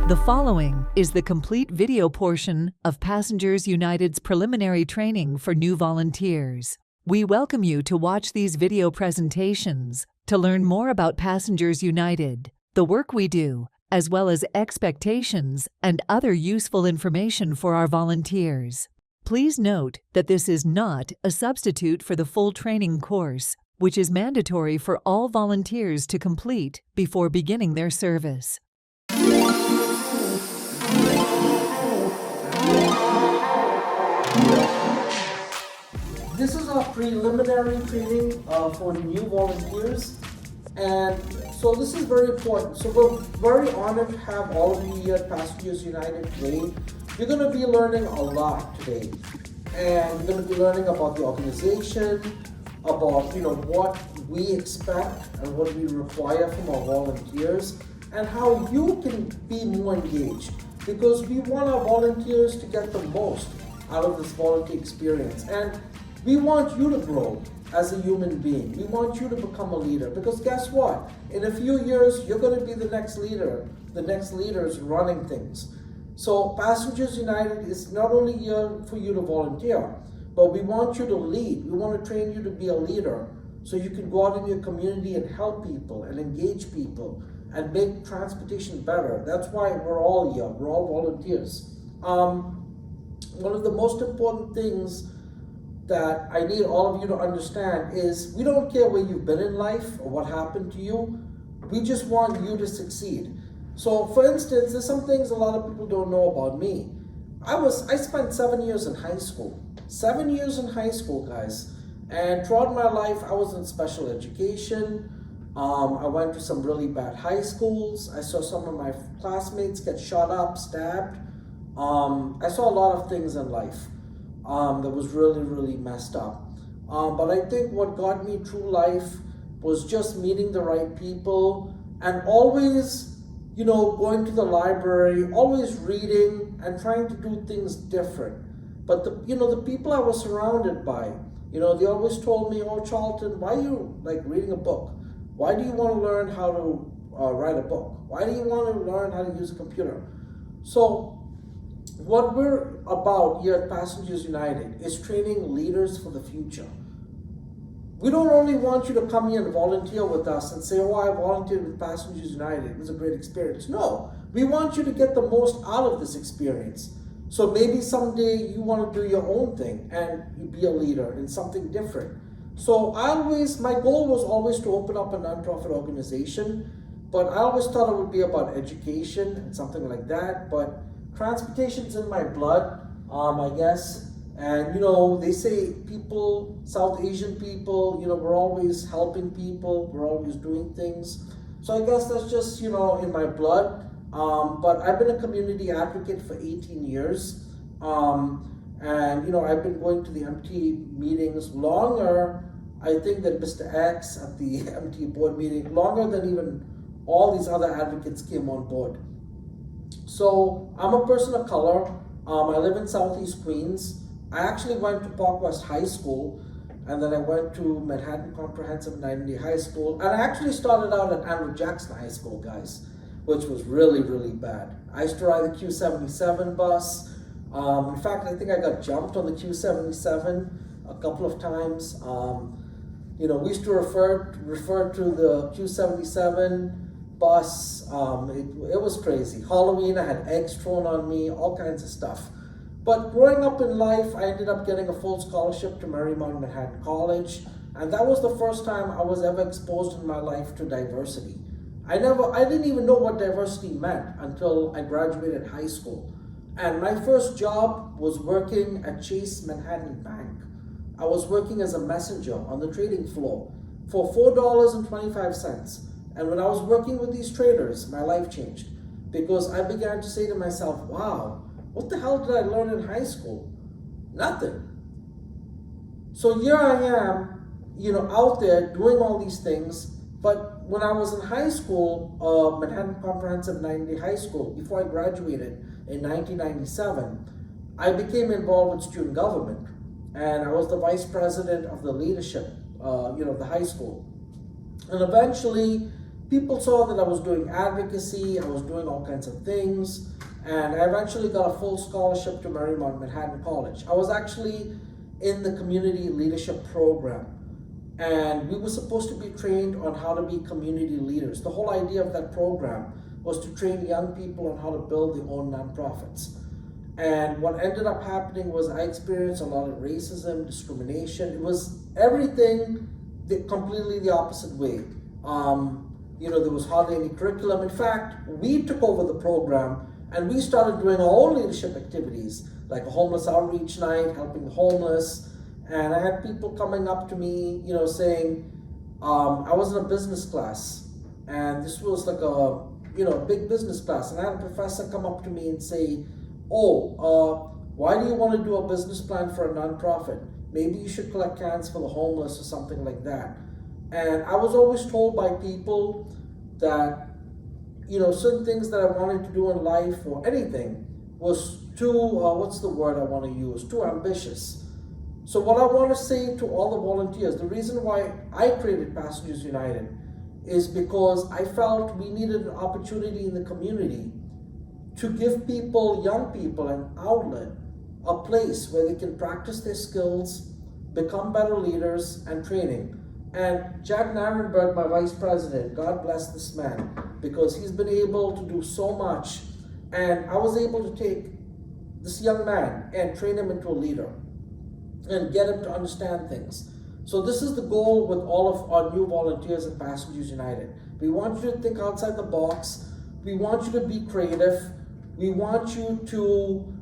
The following is the complete video portion of Passengers United's preliminary training for new volunteers. We welcome you to watch these video presentations to learn more about Passengers United, the work we do, as well as expectations and other useful information for our volunteers. Please note that this is not a substitute for the full training course, which is mandatory for all volunteers to complete before beginning their service. This is our preliminary training for new volunteers, and so this is very important. So we're very honored to have all of you here at Passengers United today. You're going to be learning a lot today, and you're going to be learning about the organization, about what we expect and what we require from our volunteers, and how you can be more engaged, because we want our volunteers to get the most out of this volunteer experience, and we want you to grow as a human being. We want you to become a leader, because guess what? In a few years, you're going to be the next leader. The next leader is running things. So Passengers United is not only here for you to volunteer, but we want you to lead. We want to train you to be a leader so you can go out in your community and help people and engage people and make transportation better. That's why we're all here. We're all volunteers. One of the most important things that I need all of you to understand is we don't care where you've been in life or what happened to you. We just want you to succeed. So for instance, there's some things a lot of people don't know about me. I spent 7 years in high school. 7 years in high school, guys. And throughout my life, I was in special education. I went to some really bad high schools. I saw some of my classmates get shot up, stabbed. I saw a lot of things in life that was really, really messed up. But I think what got me through life was just meeting the right people and always, going to the library, always reading and trying to do things different. But the people I was surrounded by, they always told me, "Oh, Charlton, why are you reading a book? Why do you want to learn how to write a book? Why do you want to learn how to use a computer?" So what we're about here at Passengers United is training leaders for the future. We don't only want you to come here and volunteer with us and say, "Oh, I volunteered with Passengers United. It was a great experience." No, we want you to get the most out of this experience. So maybe someday you want to do your own thing and you be a leader in something different. So my goal was always to open up a nonprofit organization, but I always thought it would be about education and something like that. But transportation's in my blood, I guess. And they say people, South Asian people, we're always helping people, we're always doing things. So I guess that's just, in my blood. But I've been a community advocate for 18 years. And I've been going to the MT meetings longer, I think, than Mr. X at the MT board meeting, longer than even all these other advocates came on board. So I'm a person of color. I live in Southeast Queens. I actually went to Park West High School, and then I went to Manhattan Comprehensive 90 High School, and I actually started out at Andrew Jackson High School, guys, which was really, really bad. I used to ride the Q77 bus. In fact, I think I got jumped on the Q77 a couple of times. We used to refer to the Q77 bus. It was crazy. Halloween, I had eggs thrown on me, all kinds of stuff. But growing up in life, I ended up getting a full scholarship to Marymount Manhattan College, and that was the first time I was ever exposed in my life to diversity. I didn't even know what diversity meant until I graduated high school. And my first job was working at Chase Manhattan Bank. I was working as a messenger on the trading floor for $4.25. And when I was working with these traders, my life changed, because I began to say to myself, wow, what the hell did I learn in high school? Nothing. So here I am, out there doing all these things. But when I was in high school, Manhattan Comprehensive 90 High School, before I graduated in 1997, I became involved with student government. And I was the vice president of the leadership, of the high school. And eventually, people saw that I was doing advocacy, I was doing all kinds of things, and I eventually got a full scholarship to Marymount Manhattan College. I was actually in the community leadership program, and we were supposed to be trained on how to be community leaders. The whole idea of that program was to train young people on how to build their own nonprofits. And what ended up happening was I experienced a lot of racism, discrimination. It was everything completely the opposite way. There was hardly any curriculum. In fact, we took over the program and we started doing our own leadership activities, like a homeless outreach night, helping the homeless. And I had people coming up to me, saying, I was in a business class, and this was like a big business class. And I had a professor come up to me and say, why do you want to do a business plan for a nonprofit? Maybe you should collect cans for the homeless or something like that. And I was always told by people that, certain things that I wanted to do in life or anything was too, what's the word I want to use? Too ambitious. So what I want to say to all the volunteers, the reason why I created Passengers United is because I felt we needed an opportunity in the community to give people, young people, an outlet, a place where they can practice their skills, become better leaders, and training. And Jack Narenberg, my vice president, God bless this man, because he's been able to do so much. And I was able to take this young man and train him into a leader and get him to understand things. So this is the goal with all of our new volunteers at Passengers United. We want you to think outside the box. We want you to be creative. We want you to,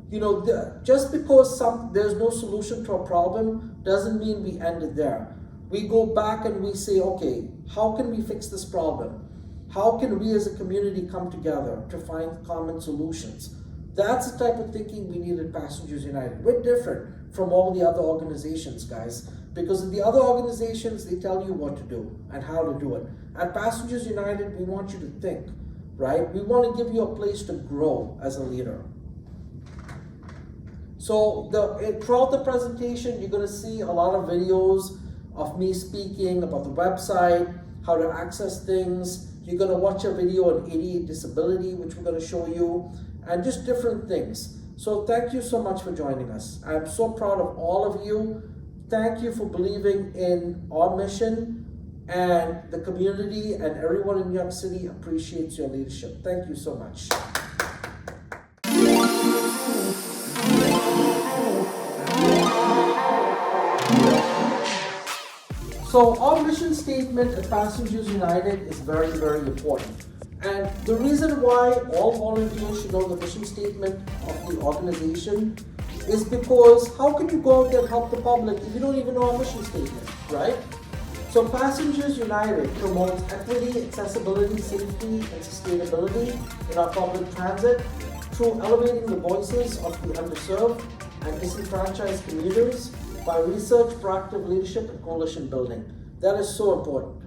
just because there's no solution to a problem doesn't mean we end it there. We go back and we say, okay, how can we fix this problem? How can we as a community come together to find common solutions? That's the type of thinking we need at Passengers United. We're different from all the other organizations, guys, because in the other organizations, they tell you what to do and how to do it. At Passengers United, we want you to think, right? We want to give you a place to grow as a leader. So throughout the presentation, you're going to see a lot of videos of me speaking about the website, how to access things. You're going to watch a video on ADA disability, which we're going to show you, and just different things. So thank you so much for joining us. I'm so proud of all of you. Thank you for believing in our mission, and the community and everyone in New York City appreciates your leadership. Thank you so much. So our mission statement at Passengers United is very, very important. And the reason why all volunteers should know the mission statement of the organization is because how can you go out there and help the public if you don't even know our mission statement, right? So Passengers United promotes equity, accessibility, safety, and sustainability in our public transit through elevating the voices of the underserved and disenfranchised commuters by research, proactive leadership, and coalition building. That is so important.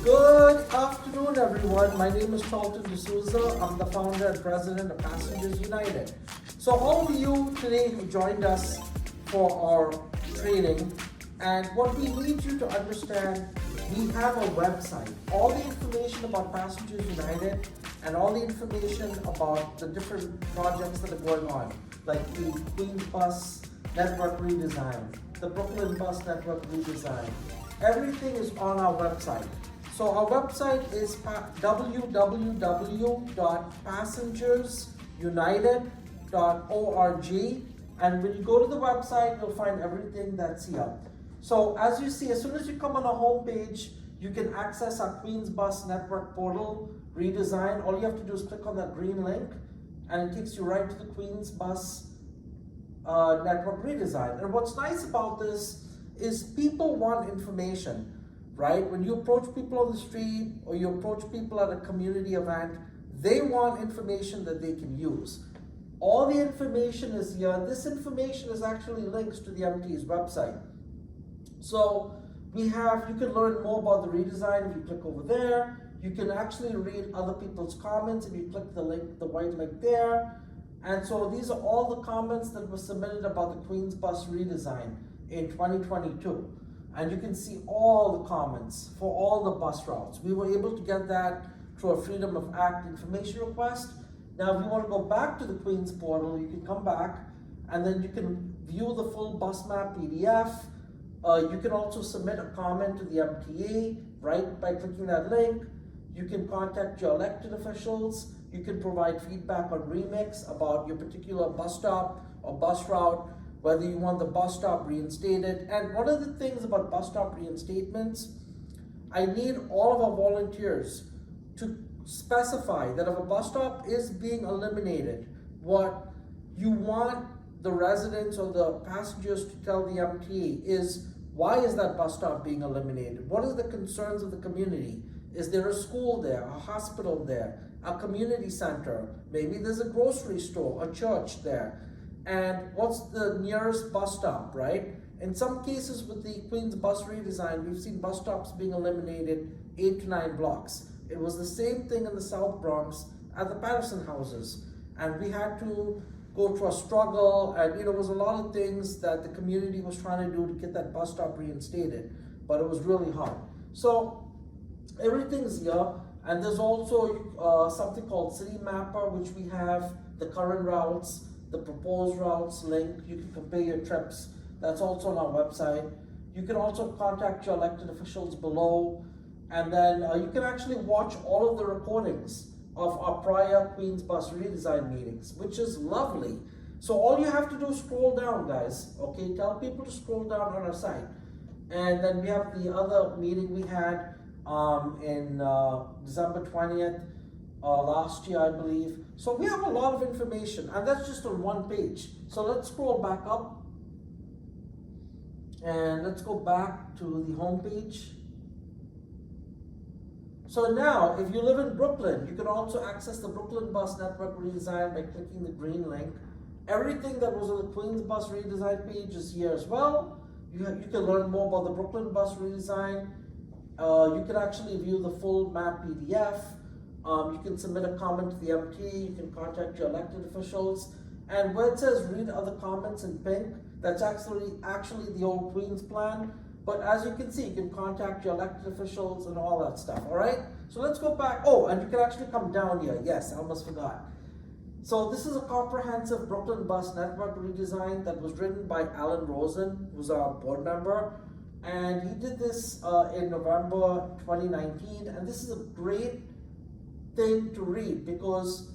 Good afternoon, everyone. My name is Charlton D'Souza. I'm the founder and president of Passengers United. So all of you today who joined us for our training, and what we need you to understand, we have a website. All the information about Passengers United and all the information about the different projects that are going on, like the Queens Bus Network redesign, the Brooklyn Bus Network redesign, everything is on our website. So our website is www.passengersunited.org, and when you go to the website, you'll find everything that's here. So as you see, as soon as you come on our homepage, you can access our Queens Bus Network portal redesign. All you have to do is click on that green link, and it takes you right to the Queens Bus Network redesign. And what's nice about this is people want information, right? When you approach people on the street or you approach people at a community event, they want information that they can use. All the information is here. This information is actually links to the MT's website. So you can learn more about the redesign if you click over there. You can actually read other people's comments if you click the link, the white link there. And so these are all the comments that were submitted about the Queens Bus redesign in 2022. And you can see all the comments for all the bus routes. We were able to get that through a Freedom of Act information request. Now, if you want to go back to the Queens portal, you can come back and then you can view the full bus map PDF. You can also submit a comment to the MTA, right, by clicking that link. You can contact your elected officials. You can provide feedback on Remix about your particular bus stop or bus route, whether you want the bus stop reinstated. And one of the things about bus stop reinstatements, I need all of our volunteers to specify that if a bus stop is being eliminated, what you want the residents or the passengers to tell the MTA is, why is that bus stop being eliminated? What are the concerns of the community? Is there a school there, a hospital there, a community center? Maybe there's a grocery store, a church there. And what's the nearest bus stop, right? In some cases with the Queens bus redesign, we've seen bus stops being eliminated 8 to 9 blocks. It was the same thing in the South Bronx at the Patterson houses. And we had to go through a struggle, and there was a lot of things that the community was trying to do to get that bus stop reinstated, but it was really hard. So everything's here, and there's also something called City Mapper, which we have the current routes, the proposed routes link. You can compare your trips. That's also on our website. You can also contact your elected officials below, and then you can actually watch all of the recordings of our prior Queens Bus redesign meetings, which is lovely. So all you have to do is scroll down, guys, okay? Tell people to scroll down on our site. And then we have the other meeting we had in December 20th, last year, I believe. So we have a lot of information, and that's just on one page. So let's scroll back up, and let's go back to the home page. So now, if you live in Brooklyn, you can also access the Brooklyn Bus Network redesign by clicking the green link. Everything that was on the Queens Bus redesign page is here as well. You can learn more about the Brooklyn Bus redesign. You can actually view the full map PDF. You can submit a comment to the MT. You can contact your elected officials. And where it says read other comments in pink, that's actually the old Queens plan. But as you can see, you can contact your elected officials and all that stuff, all right? So let's go back. Oh, and you can actually come down here. Yes, I almost forgot. So this is a comprehensive Brooklyn Bus Network redesign that was written by Alan Rosen, who's our board member. And he did this in November 2019. And this is a great thing to read because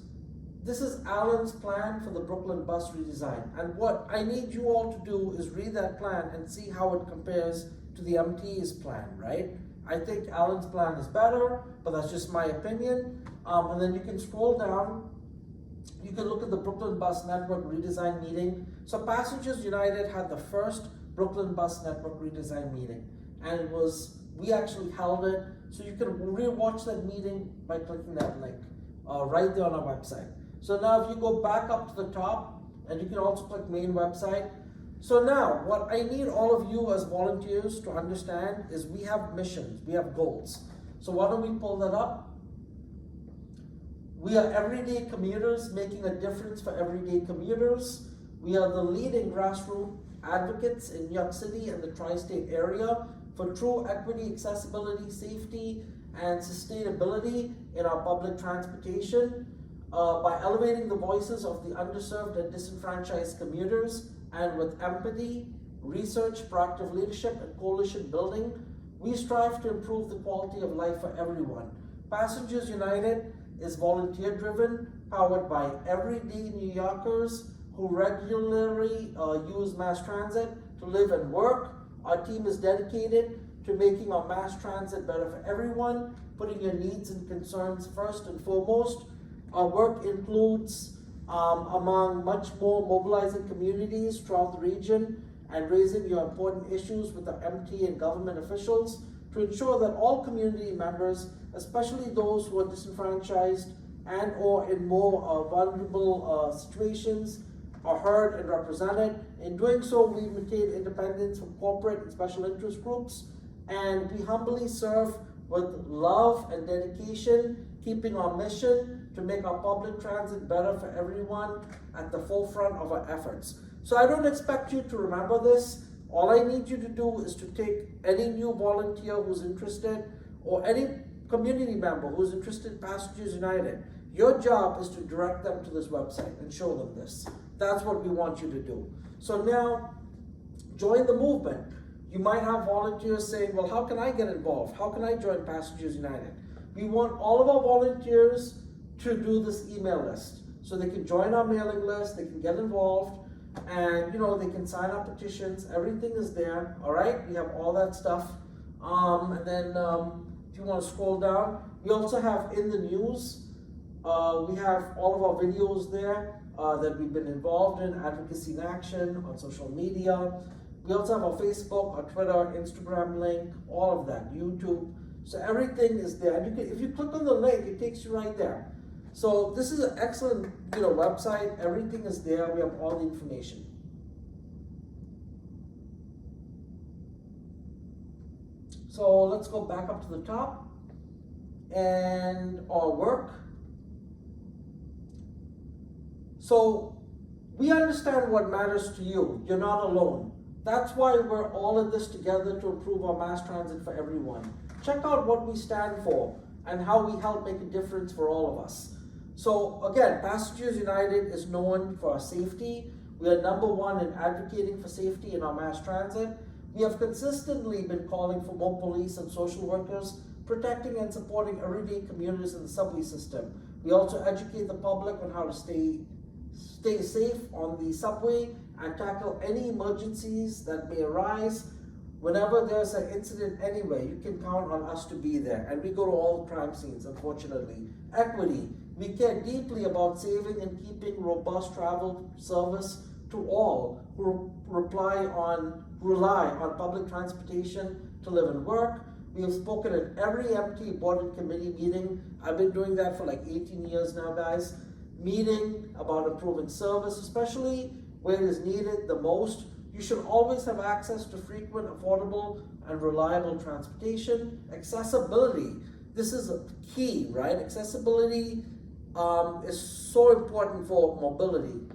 this is Alan's plan for the Brooklyn Bus redesign. And what I need you all to do is read that plan and see how it compares to the MT's plan, right? I think Alan's plan is better, but that's just my opinion. And then you can scroll down. You can look at the Brooklyn Bus Network redesign meeting. So Passengers United had the first Brooklyn Bus Network redesign meeting, and we actually held it. So you can re-watch that meeting by clicking that link right there on our website. So now if you go back up to the top, and you can also click main website. So now, what I need all of you as volunteers to understand is we have missions, we have goals. So why don't we pull that up? We are everyday commuters making a difference for everyday commuters. We are the leading grassroots advocates in New York City and the tri-state area for true equity, accessibility, safety, and sustainability in our public transportation by elevating the voices of the underserved and disenfranchised commuters. And with empathy, research, proactive leadership, and coalition building, we strive to improve the quality of life for everyone. Passengers United is volunteer-driven, powered by everyday New Yorkers who regularly use mass transit to live and work. Our team is dedicated to making our mass transit better for everyone, putting your needs and concerns first and foremost. Our work includes among much more, mobilizing communities throughout the region and raising your important issues with the MT and government officials to ensure that all community members, especially those who are disenfranchised and or in more vulnerable situations, are heard and represented. In doing so, we maintain independence from corporate and special interest groups, and we humbly serve with love and dedication, keeping our mission to make our public transit better for everyone at the forefront of our efforts. So I don't expect you to remember this. All I need you to do is to take any new volunteer who's interested, or any community member who's interested in Passengers United. Your job is to direct them to this website and show them this. That's what we want you to do. So now, join the movement. You might have volunteers saying, well, how can I get involved? How can I join Passengers United? We want all of our volunteers to do this email list. So they can join our mailing list, they can get involved, and they can sign up petitions. Everything is there, all right? We have all that stuff. And then if you want to scroll down, we also have in the news, we have all of our videos there that we've been involved in, advocacy in action, on social media. We also have our Facebook, our Twitter, Instagram link, all of that, YouTube. So everything is there. And if you click on the link, it takes you right there. So this is an excellent website. Everything is there. We have all the information. So let's go back up to the top and our work. So we understand what matters to you. You're not alone. That's why we're all in this together to improve our mass transit for everyone. Check out what we stand for and how we help make a difference for all of us. So again, Passengers United is known for our safety. We are #1 in advocating for safety in our mass transit. We have consistently been calling for more police and social workers, protecting and supporting everyday commuters in the subway system. We also educate the public on how to stay safe on the subway and tackle any emergencies that may arise. Whenever there's an incident anywhere, you can count on us to be there. And we go to all the crime scenes, unfortunately. Equity. We care deeply about saving and keeping robust travel service to all who rely on public transportation to live and work. We have spoken at every MT board and committee meeting. I've been doing that for like 18 years now, guys. Meeting about improving service, especially where it is needed the most. You should always have access to frequent, affordable, and reliable transportation. Accessibility. This is a key, right? Accessibility is so important for mobility.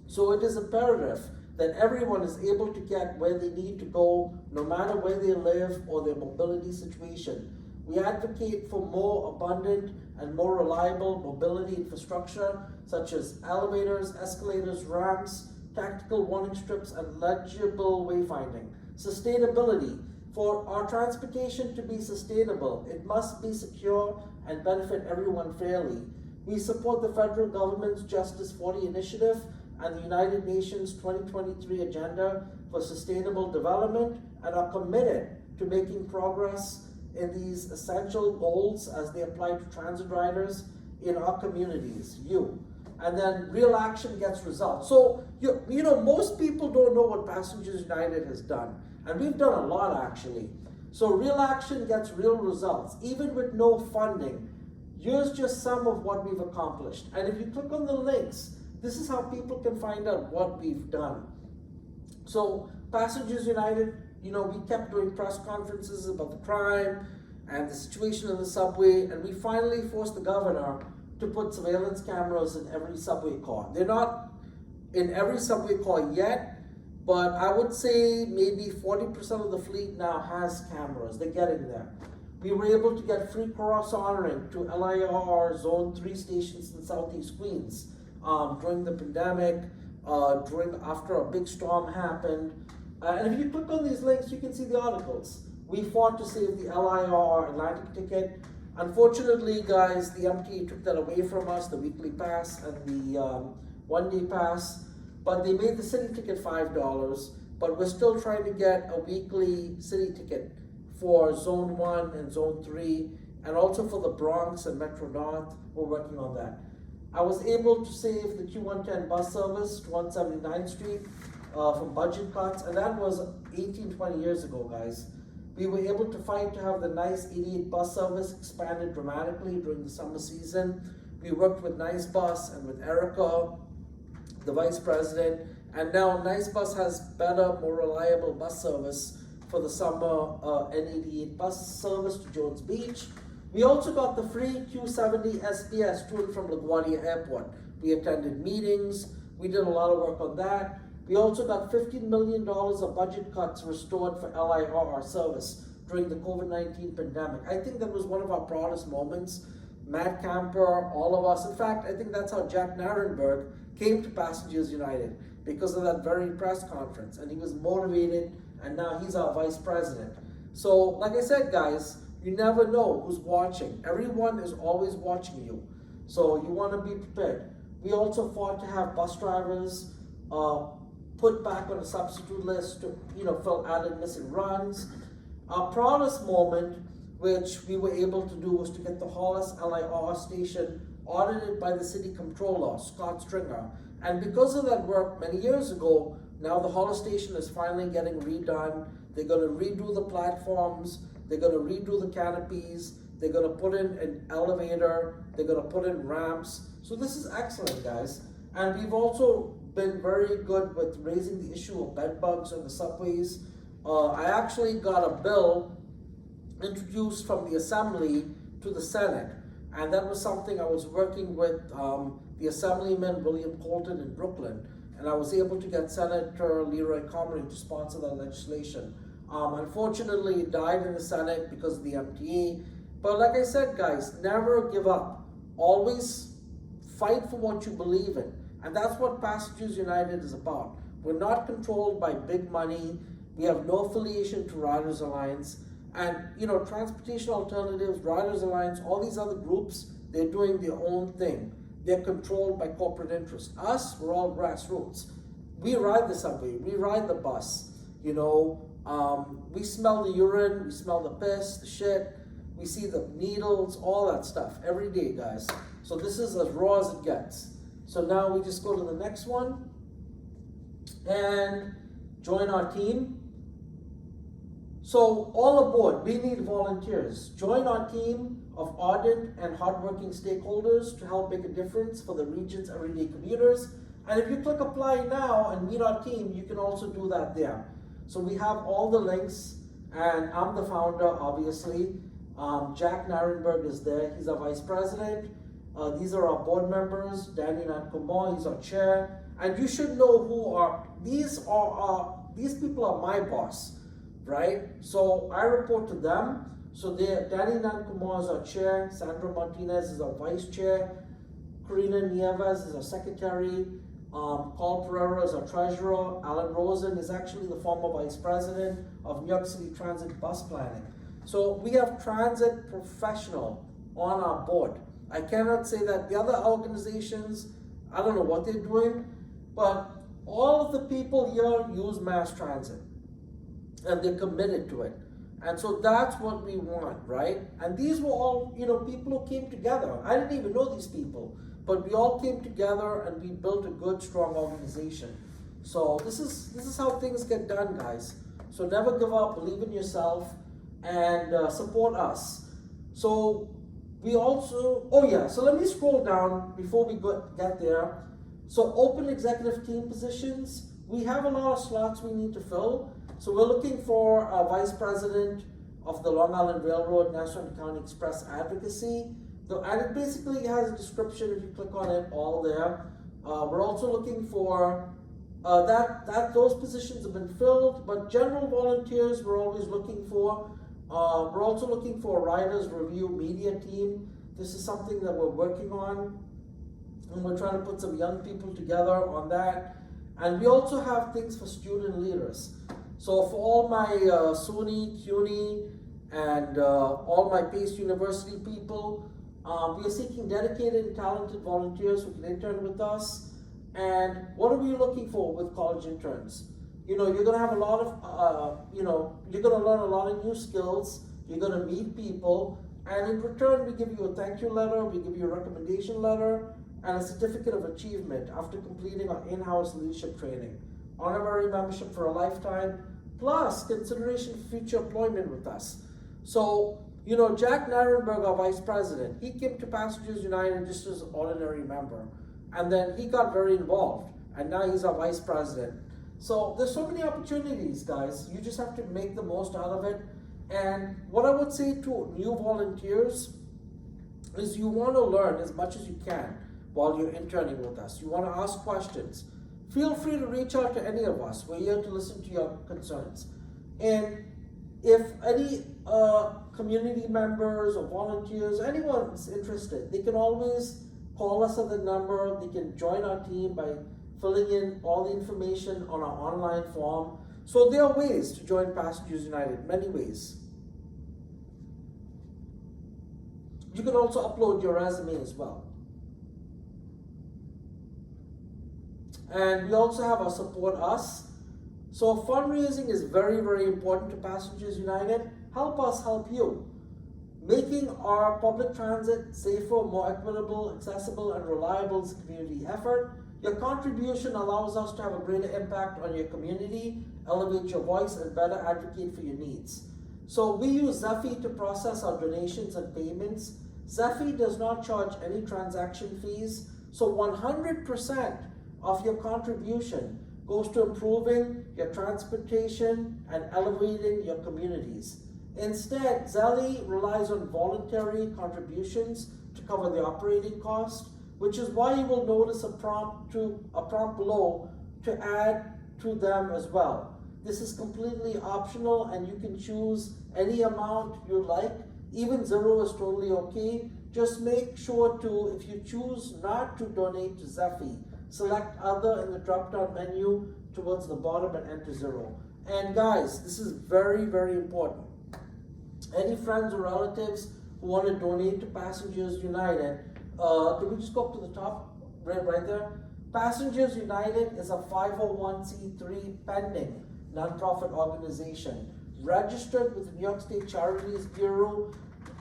So it is imperative that everyone is able to get where they need to go, no matter where they live or their mobility situation. We advocate for more abundant and more reliable mobility infrastructure, such as elevators, escalators, ramps, tactical warning strips, and legible wayfinding. Sustainability. For our transportation to be sustainable, it must be secure and benefit everyone fairly. We support the federal government's Justice 40 initiative and the United Nations 2023 Agenda for Sustainable Development, and are committed to making progress in these essential goals as they apply to transit riders in our communities, And then real action gets results. So, most people don't know what Passengers United has done. And we've done a lot, actually. So real action gets real results, even with no funding. Here's just some of what we've accomplished. And if you click on the links, this is how people can find out what we've done. So Passengers United, we kept doing press conferences about the crime and the situation in the subway, and we finally forced the governor to put surveillance cameras in every subway car. They're not in every subway car yet, but I would say maybe 40% of the fleet now has cameras. They're getting there. We were able to get free cross honoring to LIR Zone 3 stations in Southeast Queens during the pandemic, after a big storm happened. And if you click on these links, you can see the articles. We fought to save the LIR Atlantic ticket. Unfortunately, guys, the MTA took that away from us, the weekly pass and the one-day pass. But they made the city ticket $5, but we're still trying to get a weekly city ticket for Zone 1 and Zone 3, and also for the Bronx and Metro North. We're working on that. I was able to save the Q110 bus service to 179th Street from budget cuts, and that was 20 years ago, guys. We were able to fight to have the NICE 88 bus service expanded dramatically during the summer season. We worked with NICE Bus and with Erica, the vice president, and now NICE Bus has better, more reliable bus service for the summer N88 bus service to Jones Beach. We also got the free Q70 SPS student from LaGuardia Airport. We attended meetings, we did a lot of work on that. We also got $15 million of budget cuts restored for LIRR service during the COVID-19 pandemic. I think that was one of our proudest moments. Matt Camper, all of us. In fact, I think that's how Jack Narenberg came to Passengers United, because of that very press conference. And he was motivated, and now he's our vice president. So, like I said, guys, you never know who's watching. Everyone is always watching you. So you want to be prepared. We also fought to have bus drivers put back on a substitute list to fill added missing runs. Our proudest moment, which we were able to do, was to get the Hollis LIR station audited by the city comptroller, Scott Stringer. And because of that work many years ago, now the Hollis station is finally getting redone. They're going to redo the platforms, they're going to redo the canopies, they're going to put in an elevator, they're going to put in ramps. So this is excellent, guys. And we've also been very good with raising the issue of bed bugs on the subways. I actually got a bill introduced from the Assembly to the Senate, and that was something I was working with the Assemblyman William Colton in Brooklyn, and I was able to get Senator Leroy Comrie to sponsor that legislation. Unfortunately, it died in the Senate because of the MTA, but like I said, guys, never give up. Always fight for what you believe in, and that's what Passengers United is about. We're not controlled by big money. We have no affiliation to Riders Alliance. And Transportation Alternatives, Riders Alliance, all these other groups, they're doing their own thing. They're controlled by corporate interests. Us, we're all grassroots. We ride the subway, we ride the bus, we smell the urine, we smell the piss, the shit, we see the needles, all that stuff every day, guys. So this is as raw as it gets. So now we just go to the next one and join our team. So all aboard, we need volunteers. Join our team of ardent and hardworking stakeholders to help make a difference for the region's everyday commuters. And if you click apply now and meet our team, you can also do that there. So we have all the links, and I'm the founder, obviously. Jack Narenberg is there, he's our vice president. These are our board members, Danny Nankumar, he's our chair. And you should know who are, these people are my boss. Right? So I report to them. So Danny Nankumar is our chair, Sandra Martinez is our vice chair, Karina Nieves is our secretary, Paul Pereira is our treasurer, Alan Rosen is actually the former vice president of New York City Transit Bus Planning. So we have transit professional on our board. I cannot say that the other organizations, I don't know what they're doing, but all of the people here use mass transit. And they're committed to it. And so that's what we want, right? And these were all, people who came together. I didn't even know these people, but we all came together and we built a good, strong organization. So this is how things get done, guys. So never give up, believe in yourself, and support us. So we also, so let me scroll down before we get there. So open executive team positions, we have a lot of slots we need to fill. So we're looking for a vice president of the Long Island Railroad National County Express Advocacy. And it basically has a description, if you click on it, all there. We're also looking for, those positions have been filled, but general volunteers we're always looking for. We're also looking for a writers review media team. This is something that we're working on, and we're trying to put some young people together on that. And we also have things for student leaders. So for all my SUNY, CUNY, and all my Pace University people, we are seeking dedicated and talented volunteers who can intern with us. And what are we looking for with college interns? You're going to have a lot of, you're going to learn a lot of new skills. You're going to meet people. And in return, we give you a thank you letter, we give you a recommendation letter, and a certificate of achievement after completing our in-house leadership training. Honorary membership for a lifetime, plus consideration for future employment with us. So, Jack Narenberg, our vice president, he came to Passengers United just as an ordinary member. And then he got very involved, and now he's our vice president. So there's so many opportunities, guys. You just have to make the most out of it. And what I would say to new volunteers is you want to learn as much as you can while you're interning with us. You want to ask questions. Feel free to reach out to any of us. We're here to listen to your concerns. And if any community members or volunteers, anyone's interested, they can always call us at the number. They can join our team by filling in all the information on our online form. So there are ways to join Passengers United, many ways. You can also upload your resume as well. And we also have our Support Us. So fundraising is very, very important to Passengers United. Help us help you. Making our public transit safer, more equitable, accessible, and reliable is a community effort. Your contribution allows us to have a greater impact on your community, elevate your voice, and better advocate for your needs. So we use Zephy to process our donations and payments. Zephy does not charge any transaction fees, so 100% of your contribution goes to improving your transportation and elevating your communities. Instead, Zelle relies on voluntary contributions to cover the operating cost, which is why you will notice a prompt below to add to them as well. This is completely optional and you can choose any amount you like. Even zero is totally okay. Just make sure to, if you choose not to donate to Zephy, select other in the drop-down menu towards the bottom and enter zero. And guys, this is very, very important. Any friends or relatives who want to donate to Passengers United, can we just go up to the top, right there? Passengers United is a 501c3 pending nonprofit organization, registered with the New York State Charities Bureau,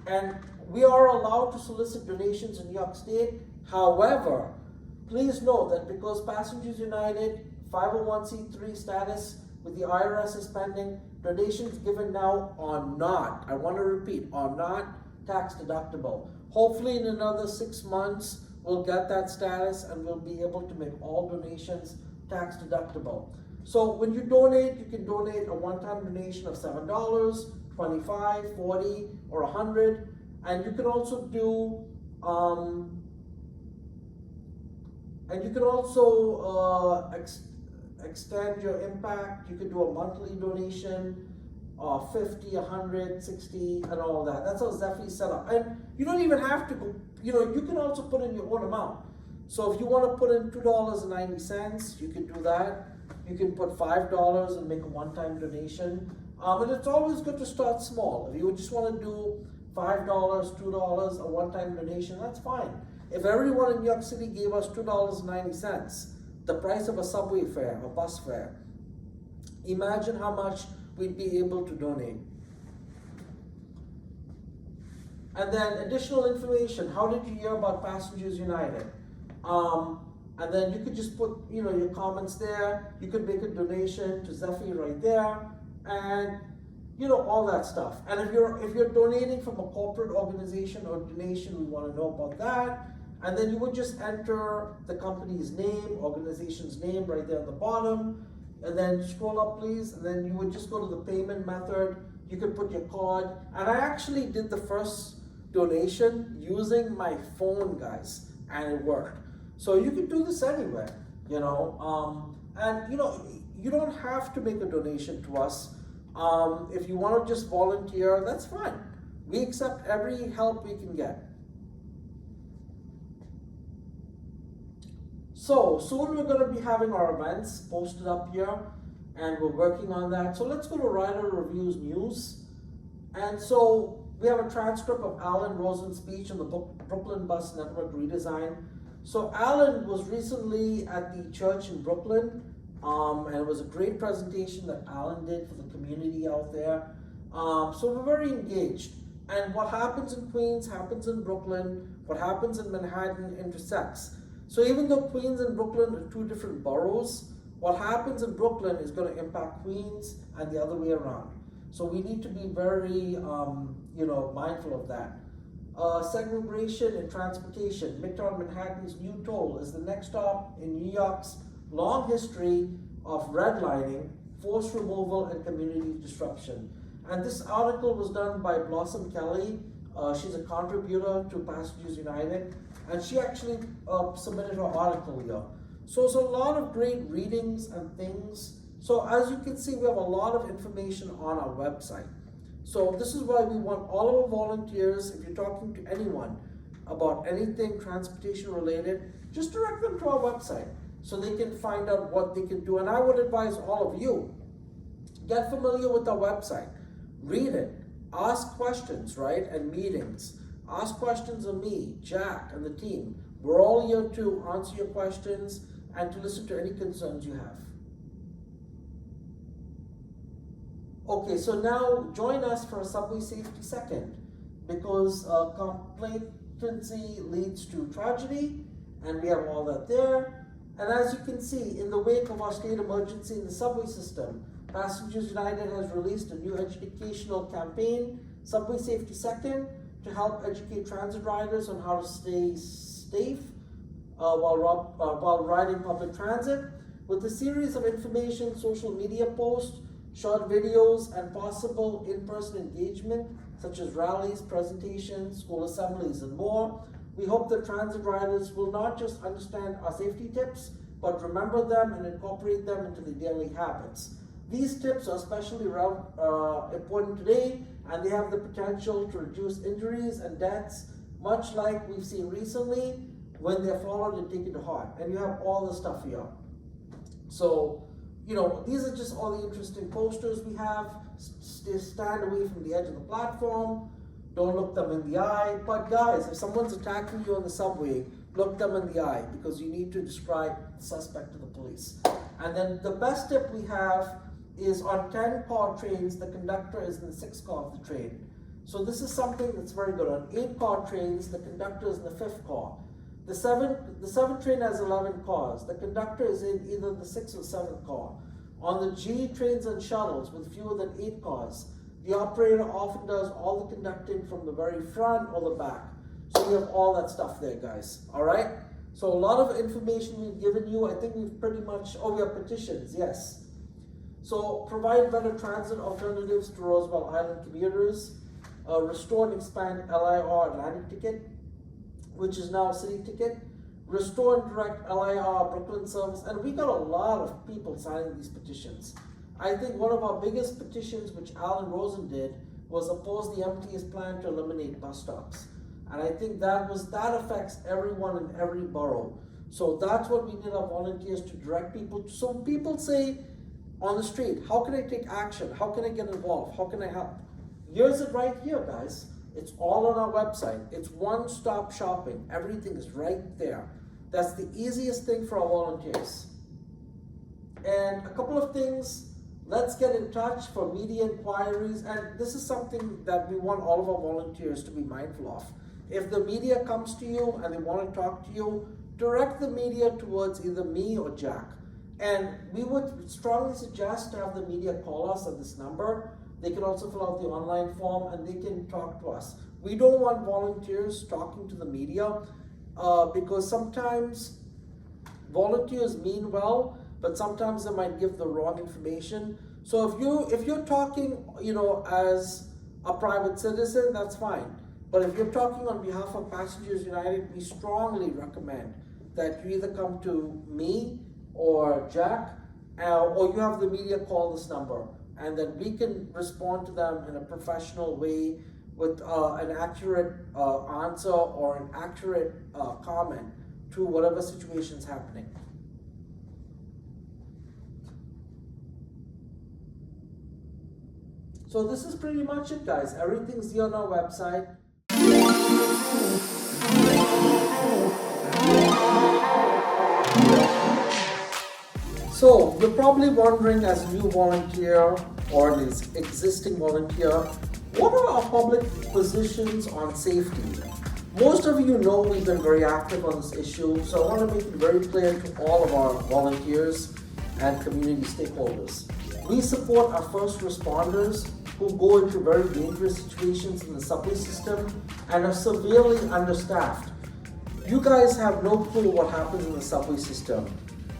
and we are allowed to solicit donations in New York State. However, please know that because Passengers United 501c3 status with the IRS is pending, donations given now are not, I want to repeat, are not tax deductible. Hopefully in another 6 months, we'll get that status and we'll be able to make all donations tax deductible. So when you donate, you can donate a one-time donation of $7, $25, $40, or $100, and you can also do extend your impact. You can do a monthly donation, 50, 100, 60, and all that. That's how Zephy is set up. And you don't even have to go, you can also put in your own amount. So if you want to put in $2.90, you can do that. You can put $5 and make a one-time donation. And it's always good to start small. If you just want to do $5, $2, a one-time donation, that's fine. If everyone in New York City gave us $2.90, the price of a subway fare, a bus fare, imagine how much we'd be able to donate. And then additional information. How did you hear about Passengers United? And then you could just put, your comments there. You could make a donation to Zephy right there, and all that stuff. And if you're donating from a corporate organization or donation, we want to know about that. And then you would just enter the company's name, organization's name right there at the bottom, and then scroll up, please. And then you would just go to the payment method. You could put your card. And I actually did the first donation using my phone, guys, and it worked. So you can do this anywhere, and you don't have to make a donation to us. If you want to just volunteer, that's fine. We accept every help we can get. So soon we're going to be having our events posted up here, and we're working on that. So let's go to Rider Reviews News. And so we have a transcript of Alan Rosen's speech on the Brooklyn Bus Network redesign. So Alan was recently at the church in Brooklyn, and it was a great presentation that Alan did for the community out there. So we're very engaged. And what happens in Queens happens in Brooklyn. What happens in Manhattan intersects. So even though Queens and Brooklyn are two different boroughs, what happens in Brooklyn is going to impact Queens and the other way around. So we need to be very, mindful of that. Segregation in transportation. Midtown Manhattan's new toll is the next stop in New York's long history of redlining, forced removal, and community disruption. And this article was done by Blossom Kelly. She's a contributor to Passengers United, and she actually submitted her article here. So it's a lot of great readings and things. So as you can see, we have a lot of information on our website. So this is why we want all of our volunteers, if you're talking to anyone about anything transportation related, just direct them to our website so they can find out what they can do. And I would advise all of you, get familiar with our website, read it, ask questions, right? And meetings. Ask questions of me, Jack, and the team. We're all here to answer your questions and to listen to any concerns you have. Okay, so now join us for a subway safety second, because complacency leads to tragedy, and we have all that there. And as you can see, in the wake of our state emergency in the subway system, Passengers United has released a new educational campaign, Subway Safety Second, to help educate transit riders on how to stay safe while riding public transit, with a series of information, social media posts, short videos, and possible in-person engagement such as rallies, presentations, school assemblies, and more. We hope that transit riders will not just understand our safety tips, but remember them and incorporate them into their daily habits. These tips are especially important today, and they have the potential to reduce injuries and deaths, much like we've seen recently when they're followed and taken to heart. And you have all the stuff here. So, these are just all the interesting posters we have. Stand away from the edge of the platform. Don't look them in the eye. But guys, if someone's attacking you on the subway, look them in the eye, because you need to describe the suspect to the police. And then the best tip we have is on 10-car trains, the conductor is in the 6th car of the train. So this is something that's very good. On 8-car trains, the conductor is in the 5th car. The 7 train has 11 cars. The conductor is in either the 6th or 7th car. On the G trains and shuttles with fewer than 8 cars, the operator often does all the conducting from the very front or the back. So you have all that stuff there, guys. All right? So a lot of information we've given you. I think we've pretty much, we have petitions, yes. So provide better transit alternatives to Roosevelt Island commuters. Restore and expand LIR Atlantic ticket, which is now a city ticket. Restore and direct LIR Brooklyn service. And we got a lot of people signing these petitions. I think one of our biggest petitions, which Alan Rosen did, was oppose the MTA's plan to eliminate bus stops. And I think that affects everyone in every borough. So that's what we need our volunteers to direct people to. So people say on the street, how can I take action? How can I get involved? How can I help? Here's it right here, guys. It's all on our website. It's one-stop shopping. Everything is right there. That's the easiest thing for our volunteers. And a couple of things. Let's get in touch for media inquiries. And this is something that we want all of our volunteers to be mindful of. If the media comes to you and they want to talk to you, direct the media towards either me or Jack. And we would strongly suggest to have the media call us at this number. They can also fill out the online form and they can talk to us. We don't want volunteers talking to the media because sometimes volunteers mean well, but sometimes they might give the wrong information. So if you're talking, as a private citizen, that's fine. But if you're talking on behalf of Passengers United, we strongly recommend that you either come to me or Jack, or you have the media call this number, and then we can respond to them in a professional way with an accurate answer or an accurate comment to whatever situation is happening. So this is pretty much it, guys. Everything's here on our website. So you're probably wondering, as a new volunteer or an existing volunteer, what are our public positions on safety? Most of you know we've been very active on this issue, so I want to make it very clear to all of our volunteers and community stakeholders. We support our first responders who go into very dangerous situations in the subway system and are severely understaffed. You guys have no clue what happens in the subway system.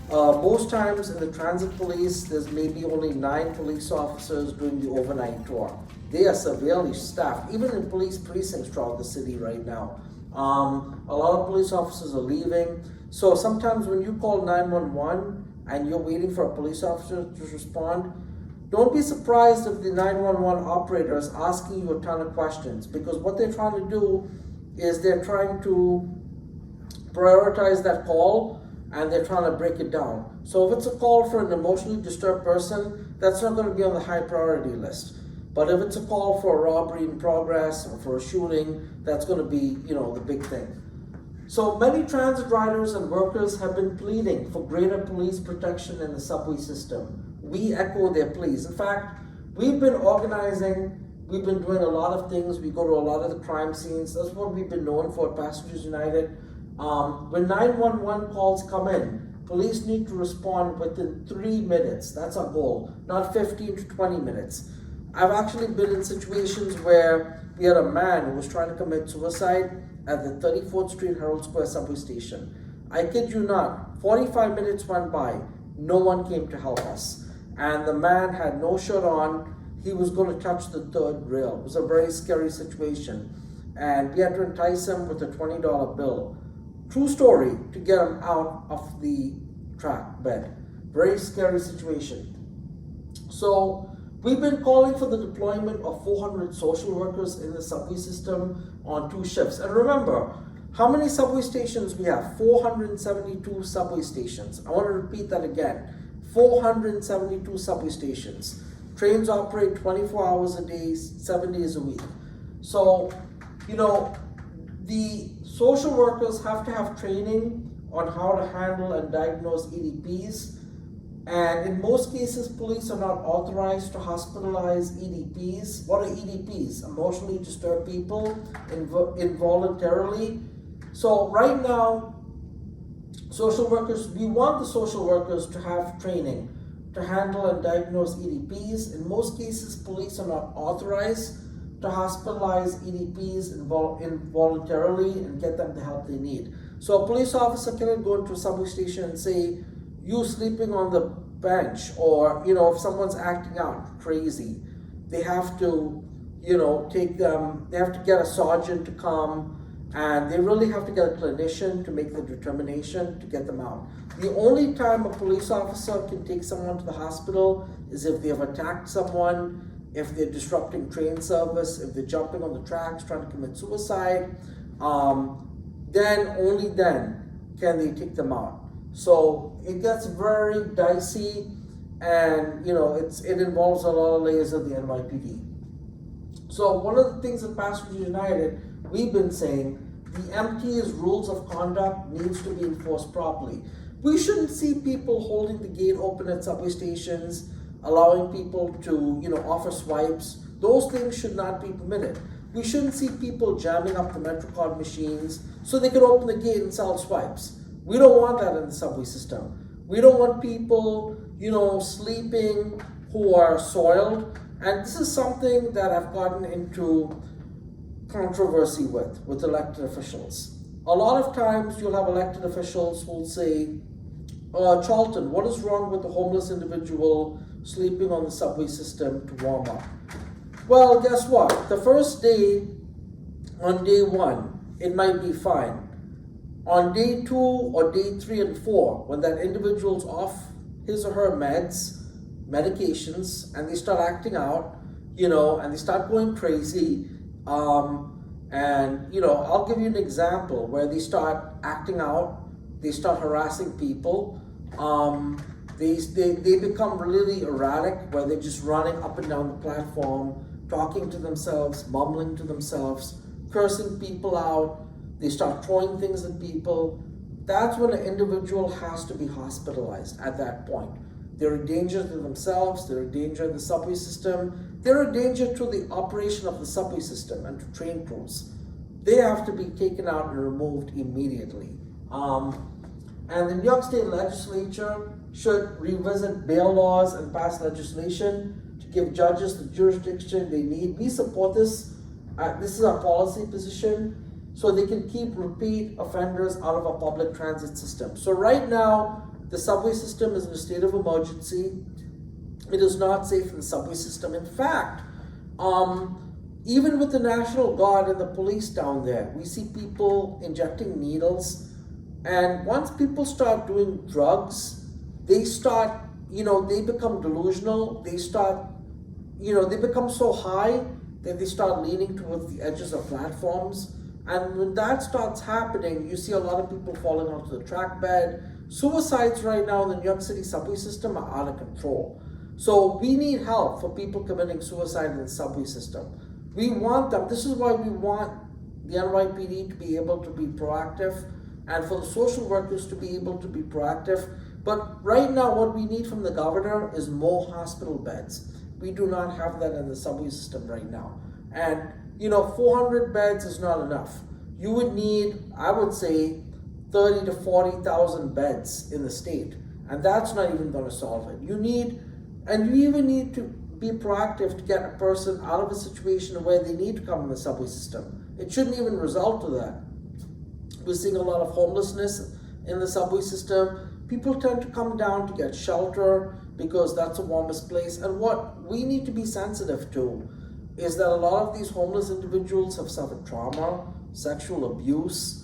Most times in the transit police, there's maybe only 9 police officers doing the overnight tour. They are severely staffed, even in police precincts throughout the city right now. A lot of police officers are leaving. So sometimes when you call 911 and you're waiting for a police officer to respond, don't be surprised if the 911 operator is asking you a ton of questions, because what they're trying to do is they're trying to prioritize that call and they're trying to break it down. So if it's a call for an emotionally disturbed person, that's not going to be on the high priority list. But if it's a call for a robbery in progress or for a shooting, that's going to be, the big thing. So many transit riders and workers have been pleading for greater police protection in the subway system. We echo their pleas. In fact, we've been organizing, we've been doing a lot of things. We go to a lot of the crime scenes. That's what we've been known for at Passengers United. When 911 calls come in, police need to respond within 3 minutes. That's our goal, not 15 to 20 minutes. I've actually been in situations where we had a man who was trying to commit suicide at the 34th Street Herald Square subway station. I kid you not, 45 minutes went by, no one came to help us. And the man had no shirt on, he was going to touch the third rail. It was a very scary situation. And we had to entice him with a $20 bill. True story, to get him out of the track bed. Very scary situation. So we've been calling for the deployment of 400 social workers in the subway system on 2 shifts. And remember, how many subway stations we have? 472 subway stations. I want to repeat that again. 472 subway stations. Trains operate 24 hours a day, 7 days a week. So, the social workers have to have training on how to handle and diagnose EDPs. And in most cases, police are not authorized to hospitalize EDPs. What are EDPs? Emotionally disturbed people involuntarily. So right now, we want the social workers to have training to handle and diagnose EDPs. In most cases, police are not authorized to hospitalize EDPs involuntarily and get them the help they need. So a police officer cannot go into a subway station and say, you sleeping on the bench, or if someone's acting out crazy, they have to take them, they have to get a sergeant to come, and they really have to get a clinician to make the determination to get them out. The only time a police officer can take someone to the hospital is if they have attacked someone, if they're disrupting train service, if they're jumping on the tracks trying to commit suicide, only then can they take them out. So it gets very dicey, and it involves a lot of layers of the NYPD. So one of the things at Passengers United, we've been saying, the MT's rules of conduct needs to be enforced properly. We shouldn't see people holding the gate open at subway stations, allowing people to offer swipes. Those things should not be permitted. We shouldn't see people jamming up the MetroCard machines so they can open the gate and sell swipes. We don't want that in the subway system. We don't want people, sleeping who are soiled. And this is something that I've gotten into controversy with elected officials. A lot of times you'll have elected officials who will say, Charlton, what is wrong with the homeless individual sleeping on the subway system to warm up? Well, guess what? The first day, on day 1, it might be fine. On day 2 or day 3 and 4, when that individual's off his or her medications, and they start acting out, and they start going crazy, I'll give you an example where they start acting out, they start harassing people, they become really erratic, where they're just running up and down the platform, talking to themselves, mumbling to themselves, cursing people out. They start throwing things at people. That's when an individual has to be hospitalized at that point. They're a danger to themselves, they're a danger in the subway system, they're a danger to the operation of the subway system and to train crews. They have to be taken out and removed immediately. And the New York State Legislature should revisit bail laws and pass legislation to give judges the jurisdiction they need. We support this. This is our policy position, so they can keep repeat offenders out of our public transit system. So right now, The subway system is in a state of emergency. It is not safe in the subway system. In fact, even with the National Guard and the police down there, we see people injecting needles. And once people start doing drugs, they start, they become delusional. They start, they become so high that they start leaning towards the edges of platforms. And when that starts happening, you see a lot of people falling onto the track bed. Suicides right now in the New York City subway system are out of control. So we need help for people committing suicide in the subway system. We want them. This is why we want the NYPD to be able to be proactive and for the social workers to be able to be proactive. But right now, what we need from the governor is more hospital beds. We do not have that in the subway system right now. And 400 beds is not enough. You would need, I would say, 30 to 40,000 beds in the state. And that's not even going to solve it. You even need to be proactive to get a person out of a situation where they need to come in the subway system. It shouldn't even result to that. We're seeing a lot of homelessness in the subway system. People tend to come down to get shelter because that's the warmest place. And what we need to be sensitive to is that a lot of these homeless individuals have suffered trauma, sexual abuse.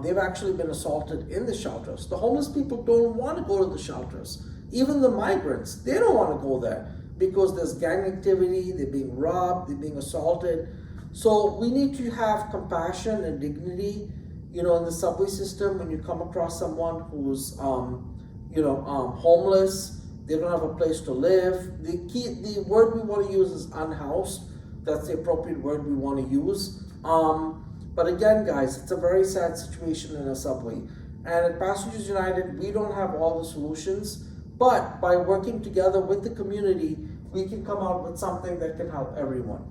They've actually been assaulted in the shelters. The homeless people don't want to go to the shelters. Even the migrants, they don't want to go there because there's gang activity, they're being robbed, they're being assaulted. So we need to have compassion and dignity, in the subway system. When you come across someone who's, homeless, they don't have a place to live. The word we want to use is unhoused. That's the appropriate word we want to use. But again, guys, it's a very sad situation in a subway. And at Passengers United, we don't have all the solutions. But by working together with the community, we can come out with something that can help everyone.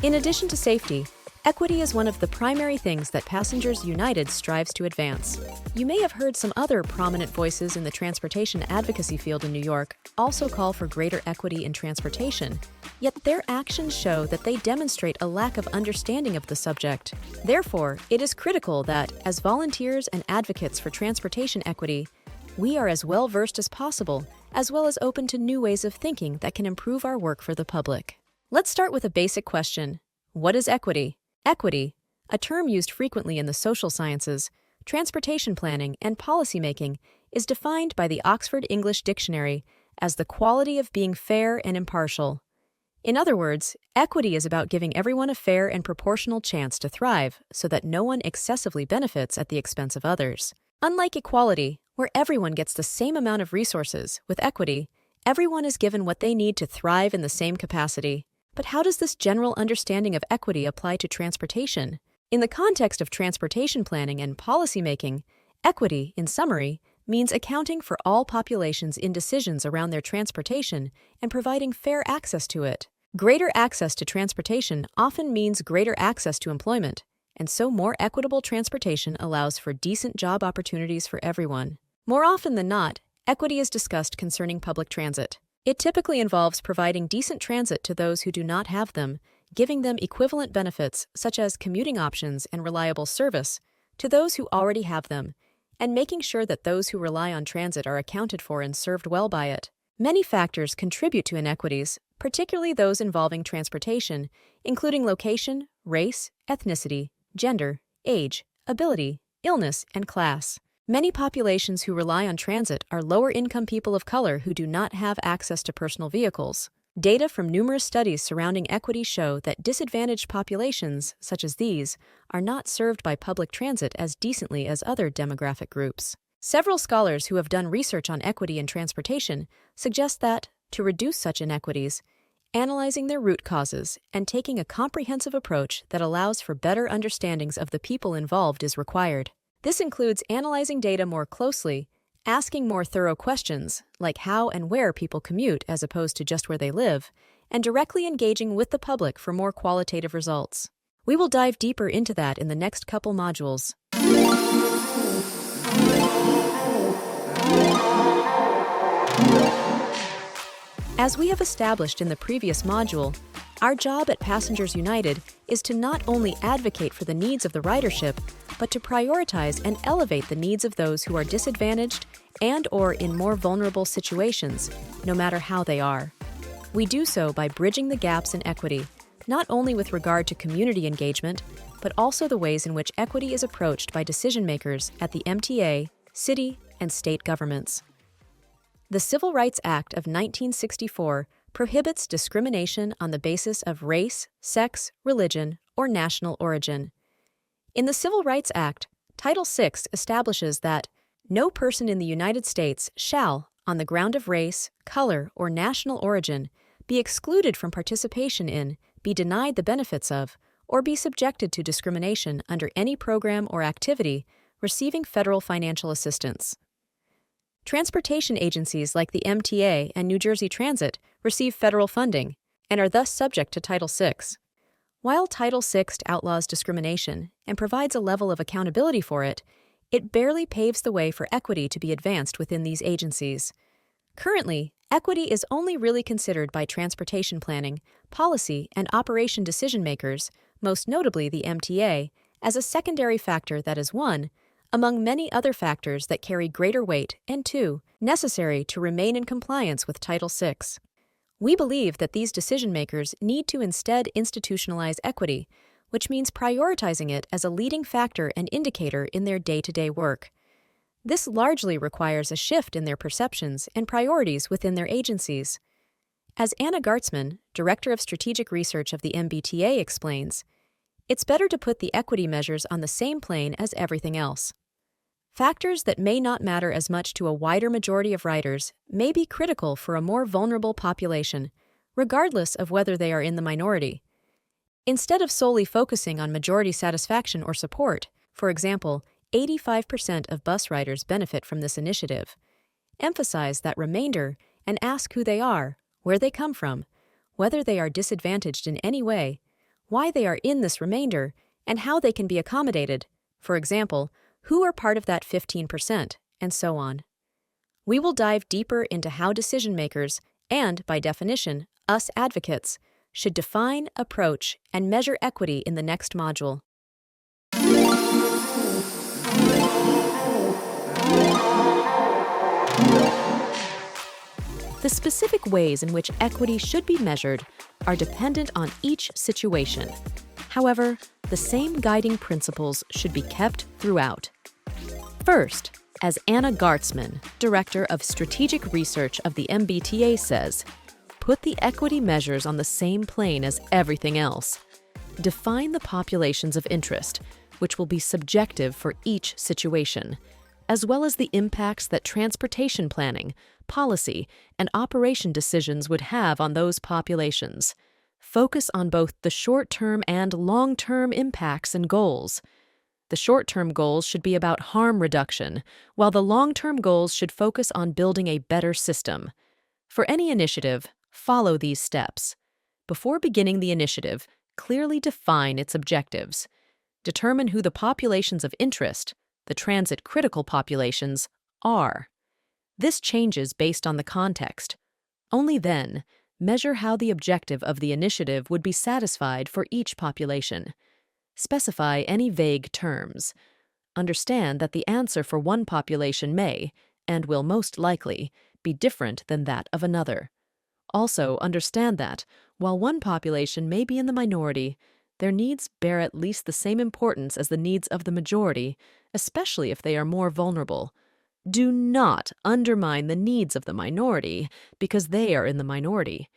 In addition to safety, equity is one of the primary things that Passengers United strives to advance. You may have heard some other prominent voices in the transportation advocacy field in New York also call for greater equity in transportation, yet their actions show that they demonstrate a lack of understanding of the subject. Therefore, it is critical that, as volunteers and advocates for transportation equity, we are as well versed as possible, as well as open to new ways of thinking that can improve our work for the public. Let's start with a basic question. What is equity? Equity, a term used frequently in the social sciences, transportation planning, and policymaking, is defined by the Oxford English Dictionary as the quality of being fair and impartial. In other words, equity is about giving everyone a fair and proportional chance to thrive so that no one excessively benefits at the expense of others. Unlike equality, where everyone gets the same amount of resources, with equity, everyone is given what they need to thrive in the same capacity. But how does this general understanding of equity apply to transportation? In the context of transportation planning and policymaking, equity, in summary, means accounting for all populations in decisions around their transportation and providing fair access to it. Greater access to transportation often means greater access to employment, and so more equitable transportation allows for decent job opportunities for everyone. More often than not, equity is discussed concerning public transit. It typically involves providing decent transit to those who do not have them, giving them equivalent benefits such as commuting options and reliable service to those who already have them, and making sure that those who rely on transit are accounted for and served well by it. Many factors contribute to inequities, particularly those involving transportation, including location, race, ethnicity, gender, age, ability, illness, and class. Many populations who rely on transit are lower-income people of color who do not have access to personal vehicles. Data from numerous studies surrounding equity show that disadvantaged populations, such as these, are not served by public transit as decently as other demographic groups. Several scholars who have done research on equity in transportation suggest that, to reduce such inequities, analyzing their root causes and taking a comprehensive approach that allows for better understandings of the people involved is required. This includes analyzing data more closely, asking more thorough questions, like how and where people commute as opposed to just where they live, and directly engaging with the public for more qualitative results. We will dive deeper into that in the next couple modules. As we have established in the previous module, Our job at Passengers United is to not only advocate for the needs of the ridership, but to prioritize and elevate the needs of those who are disadvantaged and/or in more vulnerable situations, no matter how they are. We do so by bridging the gaps in equity, not only with regard to community engagement, but also the ways in which equity is approached by decision-makers at the MTA, city, and state governments. The Civil Rights Act of 1964 prohibits discrimination on the basis of race, sex, religion, or national origin. In the Civil Rights Act, Title VI establishes that no person in the United States shall, on the ground of race, color, or national origin, be excluded from participation in, be denied the benefits of, or be subjected to discrimination under any program or activity receiving federal financial assistance. Transportation agencies like the MTA and New Jersey Transit receive federal funding and are thus subject to Title VI. While Title VI outlaws discrimination and provides a level of accountability for it, it barely paves the way for equity to be advanced within these agencies. Currently, equity is only really considered by transportation planning, policy, and operation decision-makers, most notably the MTA, as a secondary factor that is one, among many other factors that carry greater weight, and two, necessary to remain in compliance with Title VI. We believe that these decision-makers need to instead institutionalize equity, which means prioritizing it as a leading factor and indicator in their day-to-day work. This largely requires a shift in their perceptions and priorities within their agencies. As Anna Gartzman, Director of Strategic Research of the MBTA, explains, it's better to put the equity measures on the same plane as everything else. Factors that may not matter as much to a wider majority of riders may be critical for a more vulnerable population, regardless of whether they are in the minority. Instead of solely focusing on majority satisfaction or support, for example, 85% of bus riders benefit from this initiative, emphasize that remainder and ask who they are, where they come from, whether they are disadvantaged in any way, why they are in this remainder, and how they can be accommodated, for example, who are part of that 15%, and so on. We will dive deeper into how decision-makers, and by definition, us advocates, should define, approach, and measure equity in the next module. The specific ways in which equity should be measured are dependent on each situation. However, the same guiding principles should be kept throughout. First, as Anna Gartzman, Director of Strategic Research of the MBTA, says, put the equity measures on the same plane as everything else. Define the populations of interest, which will be subjective for each situation, as well as the impacts that transportation planning, policy, and operation decisions would have on those populations. Focus on both the short-term and long-term impacts and goals. The short-term goals should be about harm reduction, while the long-term goals should focus on building a better system. For any initiative, follow these steps. Before beginning the initiative, clearly define its objectives. Determine who the populations of interest, the transit-critical populations, are. This changes based on the context. Only then, measure how the objective of the initiative would be satisfied for each population. Specify any vague terms. Understand that the answer for one population may, and will most likely, be different than that of another. Also, understand that, while one population may be in the minority, their needs bear at least the same importance as the needs of the majority, especially if they are more vulnerable. Do not undermine the needs of the minority because they are in the minority.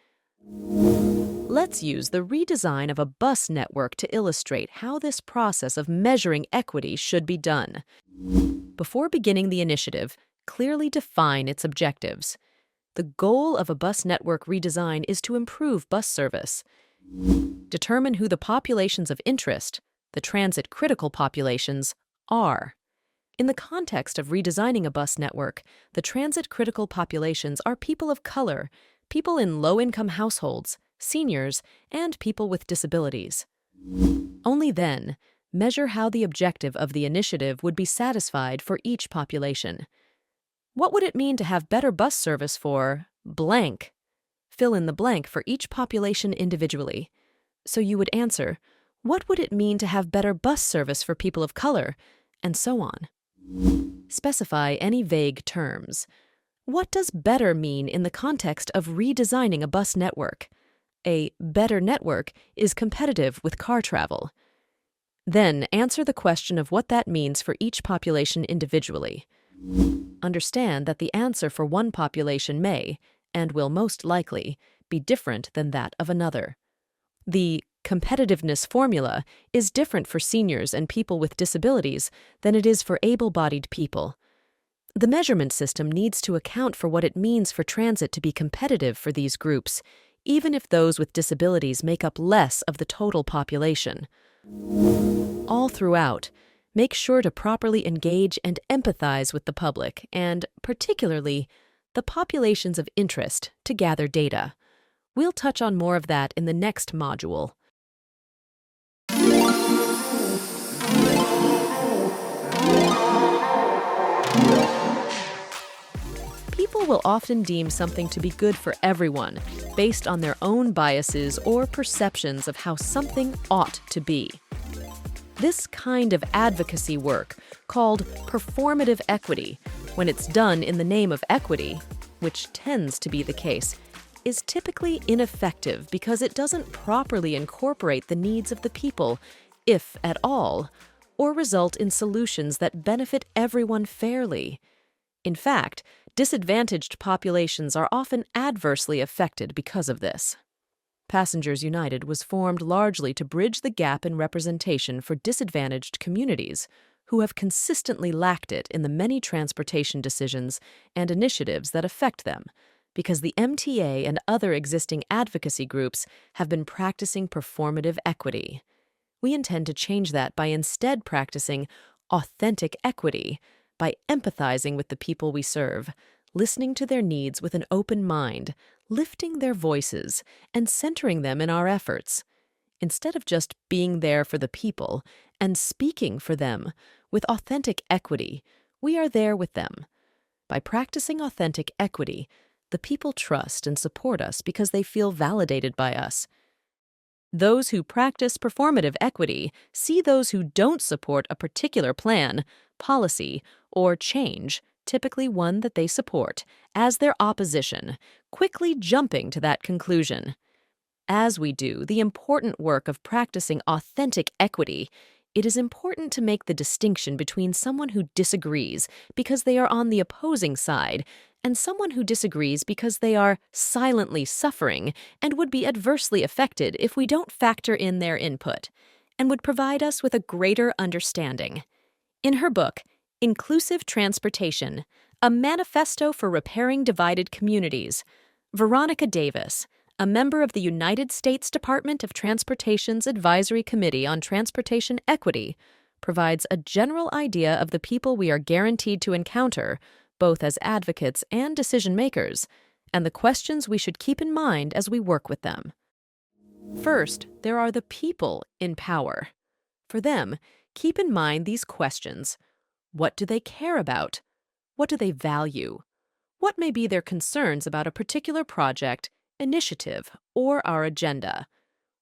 Let's use the redesign of a bus network to illustrate how this process of measuring equity should be done. Before beginning the initiative, clearly define its objectives. The goal of a bus network redesign is to improve bus service. Determine who the populations of interest, the transit-critical populations, are. In the context of redesigning a bus network, the transit-critical populations are people of color, people in low-income households, seniors, and people with disabilities. Only then, measure how the objective of the initiative would be satisfied for each population. What would it mean to have better bus service for blank? fill in the blank for each population individually. So you would answer, what would it mean to have better bus service for people of color? And so on. Specify any vague terms. What does better mean in the context of redesigning a bus network? A better network is competitive with car travel. Then answer the question of what that means for each population individually. Understand that the answer for one population may, and will most likely, be different than that of another. The competitiveness formula is different for seniors and people with disabilities than it is for able-bodied people. The measurement system needs to account for what it means for transit to be competitive for these groups, even if those with disabilities make up less of the total population. All throughout, make sure to properly engage and empathize with the public and, particularly, the populations of interest to gather data. We'll touch on more of that in the next module. People will often deem something to be good for everyone based on their own biases or perceptions of how something ought to be. This kind of advocacy work, called performative equity, when it's done in the name of equity, which tends to be the case, is typically ineffective because it doesn't properly incorporate the needs of the people, if at all, or result in solutions that benefit everyone fairly. In fact, disadvantaged populations are often adversely affected because of this. Passengers United was formed largely to bridge the gap in representation for disadvantaged communities who have consistently lacked it in the many transportation decisions and initiatives that affect them, because the MTA and other existing advocacy groups have been practicing performative equity. We intend to change that by instead practicing authentic equity, by empathizing with the people we serve, listening to their needs with an open mind, lifting their voices, and centering them in our efforts. Instead of just being there for the people and speaking for them, with authentic equity, we are there with them. By practicing authentic equity, the people trust and support us because they feel validated by us. Those who practice performative equity see those who don't support a particular plan, policy, or change, typically one that they support, as their opposition, quickly jumping to that conclusion. As we do the important work of practicing authentic equity, it is important to make the distinction between someone who disagrees because they are on the opposing side and someone who disagrees because they are silently suffering and would be adversely affected if we don't factor in their input, and would provide us with a greater understanding. In her book, Inclusive Transportation, a Manifesto for Repairing Divided Communities, Veronica Davis, a member of the United States Department of Transportation's Advisory Committee on Transportation Equity, provides a general idea of the people we are guaranteed to encounter, both as advocates and decision-makers, and the questions we should keep in mind as we work with them. First, there are the people in power. For them, keep in mind these questions. What do they care about? What do they value? What may be their concerns about a particular project, initiative, or our agenda?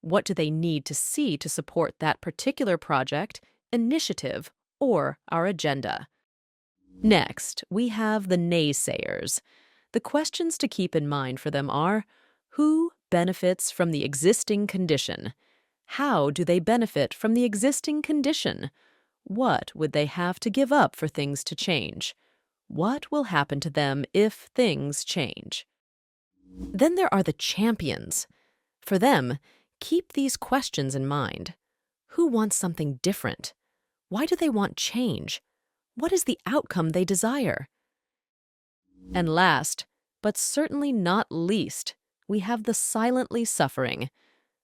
What do they need to see to support that particular project, initiative, or our agenda? Next, we have the naysayers. The questions to keep in mind for them are, who benefits from the existing condition? How do they benefit from the existing condition? What would they have to give up for things to change? What will happen to them if things change? Then there are the champions. For them, keep these questions in mind. Who wants something different? Why do they want change? What is the outcome they desire? And last, but certainly not least, we have the silently suffering.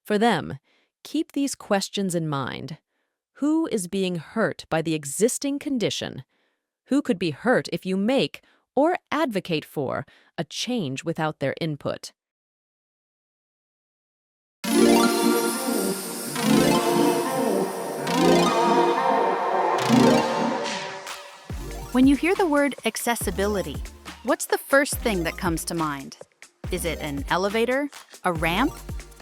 For them, keep these questions in mind. Who is being hurt by the existing condition? Who could be hurt if you make or advocate for a change without their input? When you hear the word accessibility, what's the first thing that comes to mind? Is it an elevator, a ramp,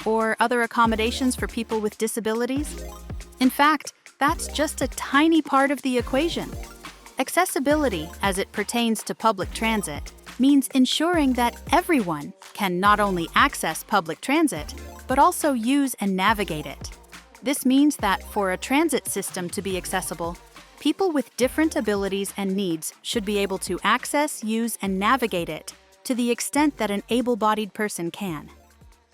or other accommodations for people with disabilities? In fact, that's just a tiny part of the equation. Accessibility, as it pertains to public transit, means ensuring that everyone can not only access public transit, but also use and navigate it. This means that for a transit system to be accessible, people with different abilities and needs should be able to access, use, and navigate it to the extent that an able-bodied person can.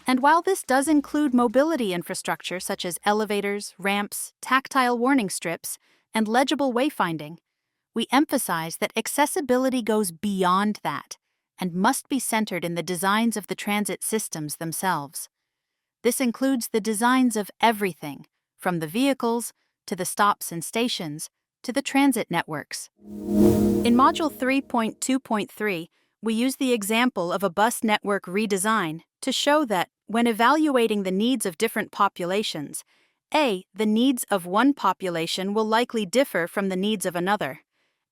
And while this does include mobility infrastructure such as elevators, ramps, tactile warning strips, and legible wayfinding, we emphasize that accessibility goes beyond that and must be centered in the designs of the transit systems themselves. This includes the designs of everything, from the vehicles to the stops and stations to the transit networks. In Module 3.2.3, we use the example of a bus network redesign to show that when evaluating the needs of different populations, A, the needs of one population will likely differ from the needs of another,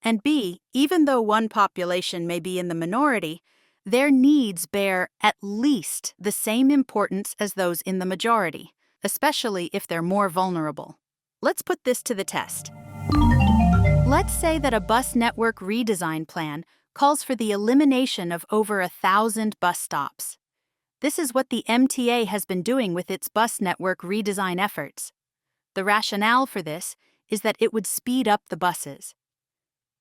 and B, even though one population may be in the minority, their needs bear at least the same importance as those in the majority, especially if they're more vulnerable. Let's put this to the test. Let's say that a bus network redesign plan calls for the elimination of over 1,000 bus stops. This is what the MTA has been doing with its bus network redesign efforts. The rationale for this is that it would speed up the buses.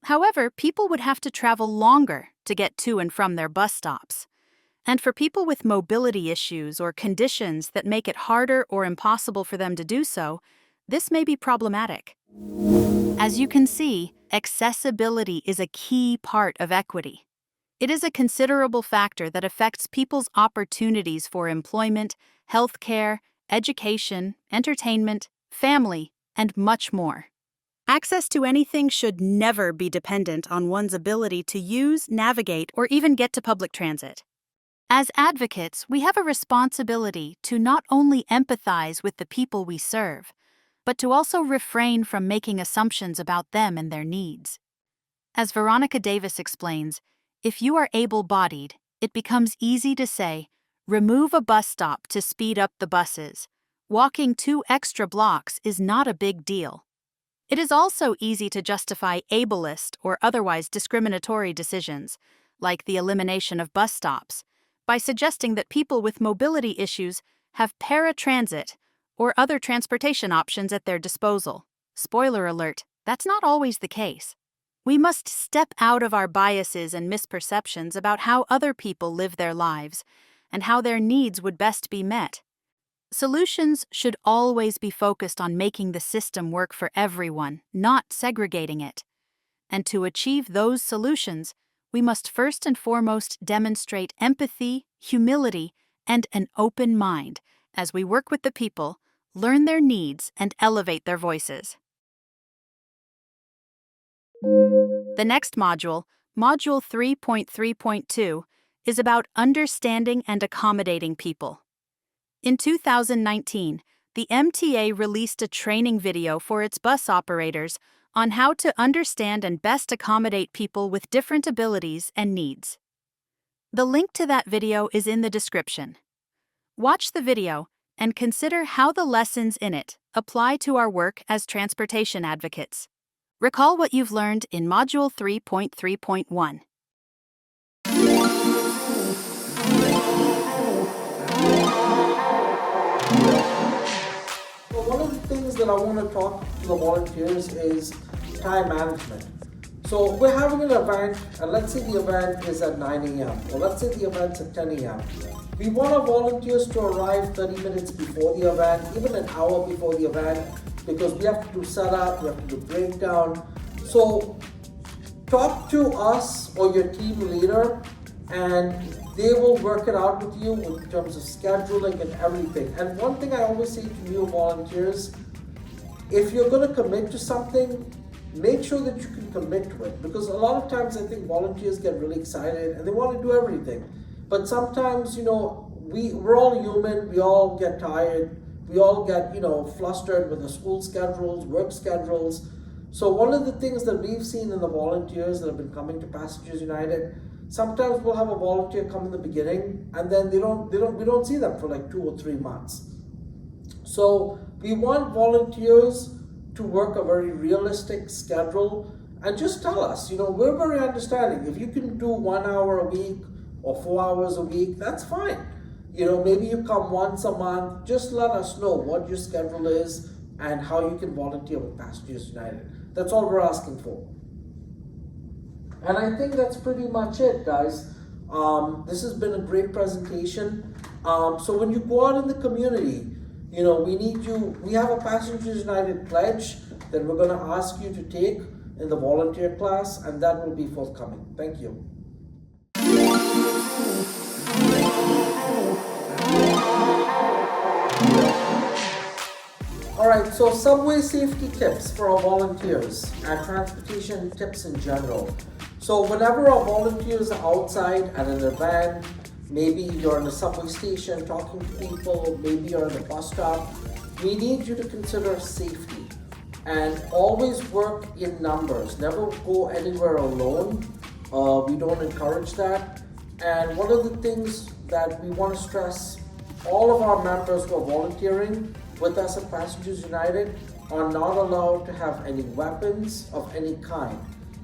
However, people would have to travel longer to get to and from their bus stops. And for people with mobility issues or conditions that make it harder or impossible for them to do so, this may be problematic. As you can see, accessibility is a key part of equity. It is a considerable factor that affects people's opportunities for employment, healthcare, education, entertainment, family, and much more. Access to anything should never be dependent on one's ability to use, navigate, or even get to public transit. As advocates, we have a responsibility to not only empathize with the people we serve, but to also refrain from making assumptions about them and their needs. As Veronica Davis explains, if you are able-bodied, it becomes easy to say, remove a bus stop to speed up the buses. Walking 2 extra blocks is not a big deal. It is also easy to justify ableist or otherwise discriminatory decisions, like the elimination of bus stops, by suggesting that people with mobility issues have paratransit or other transportation options at their disposal. Spoiler alert, that's not always the case. We must step out of our biases and misperceptions about how other people live their lives and how their needs would best be met. Solutions should always be focused on making the system work for everyone, not segregating it. And to achieve those solutions, we must first and foremost demonstrate empathy, humility, and an open mind as we work with the people, learn their needs, and elevate their voices. The next module, Module 3.3.2, is about understanding and accommodating people. In 2019, the MTA released a training video for its bus operators on how to understand and best accommodate people with different abilities and needs. The link to that video is in the description. Watch the video and consider how the lessons in it apply to our work as transportation advocates. Recall what you've learned in Module 3.3.1. One of the things that I want to talk to the volunteers is time management. So we're having an event, and let's say the event is at 9 a.m. or let's say the event's at 10 a.m. We want our volunteers to arrive 30 minutes before the event, even an hour before the event, because we have to do setup, we have to do breakdown. So talk to us or your team leader, and they will work it out with you in terms of scheduling and everything. And one thing I always say to new volunteers, if you're going to commit to something, make sure that you can commit to it. Because a lot of times I think volunteers get really excited and they want to do everything. But sometimes, we're all human, we all get tired, we all get, flustered with the school schedules, work schedules. So one of the things that we've seen in the volunteers that have been coming to Passengers United, sometimes we'll have a volunteer come in the beginning and then we don't see them for like 2 or 3 months. So we want volunteers to work a very realistic schedule and just tell us, we're very understanding. If you can do 1 hour a week or 4 hours a week, that's fine. Maybe you come once a month, just let us know what your schedule is and how you can volunteer with Passengers United. That's all we're asking for. And I think that's pretty much it, guys. This has been a great presentation. So when you go out in the community, we have a Passengers United pledge that we're going to ask you to take in the volunteer class, and that will be forthcoming. Thank you. All right, so subway safety tips for our volunteers and transportation tips in general. So whenever our volunteers are outside at an event, maybe you're in a subway station talking to people, maybe you're at a bus stop, we need you to consider safety and always work in numbers. Never go anywhere alone. We don't encourage that. And one of the things that we want to stress, all of our members who are volunteering with us at Passengers United are not allowed to have any weapons of any kind.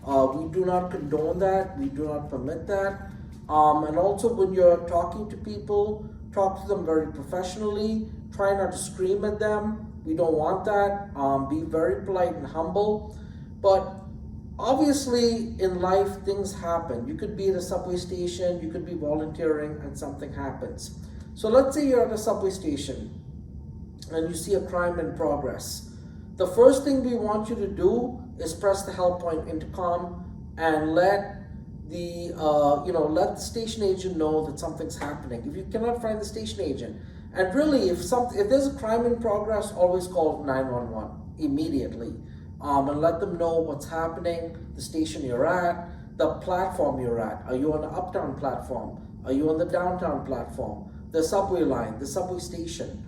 We do not condone that. We do not permit that. And also when you're talking to people, talk to them very professionally. Try not to scream at them. We don't want that. Be very polite and humble. But obviously in life things happen. You could be at a subway station, you could be volunteering and something happens. So let's say you're at a subway station and you see a crime in progress. The first thing we want you to do is press the helpline intercom and let the station agent know that something's happening. If you cannot find the station agent, and really if there's a crime in progress, always call 911 immediately, and let them know what's happening, the station you're at, the platform you're at. Are you on the uptown platform? Are you on the downtown platform? The subway line, the subway station.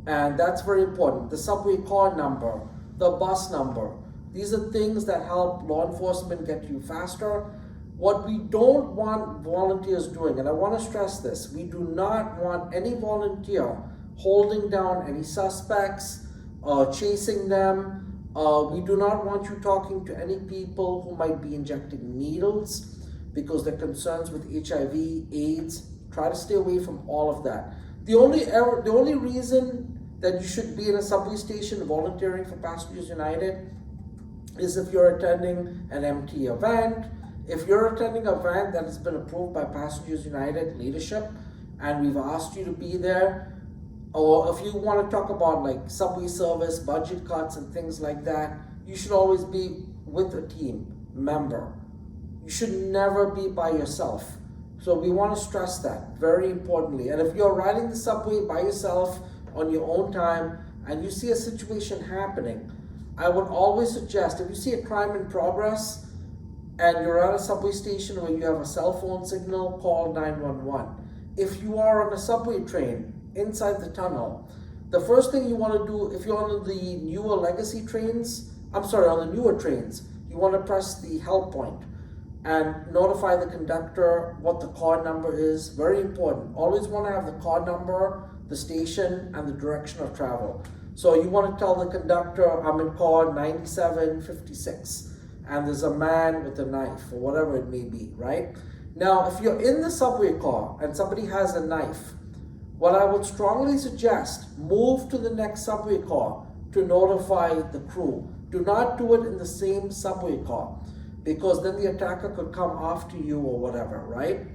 And that's very important. The subway car number, the bus number. These are things that help law enforcement get you faster. What we don't want volunteers doing, and I want to stress this, we do not want any volunteer holding down any suspects, chasing them. We do not want you talking to any people who might be injecting needles because they're concerns with HIV, AIDS. Try to stay away from all of that. The only reason that you should be in a subway station volunteering for Passengers United is if you're attending an MT event, if you're attending an event that has been approved by Passengers United leadership and we've asked you to be there, or if you want to talk about like subway service, budget cuts and things like that, you should always be with a team member. You should never be by yourself. So we want to stress that very importantly. And if you're riding the subway by yourself on your own time and you see a situation happening, I would always suggest, if you see a crime in progress and you're at a subway station where you have a cell phone signal, call 911. If you are on a subway train inside the tunnel, the first thing you want to do, if you're on the newer legacy trains, on the newer trains, you want to press the help point and notify the conductor what the car number is. Very important. Always want to have the car number, the station, and the direction of travel. So you want to tell the conductor, I'm in car 9756, and there's a man with a knife, or whatever it may be, right? Now, if you're in the subway car and somebody has a knife, what I would strongly suggest, move to the next subway car to notify the crew. Do not do it in the same subway car, because then the attacker could come after you or whatever, right?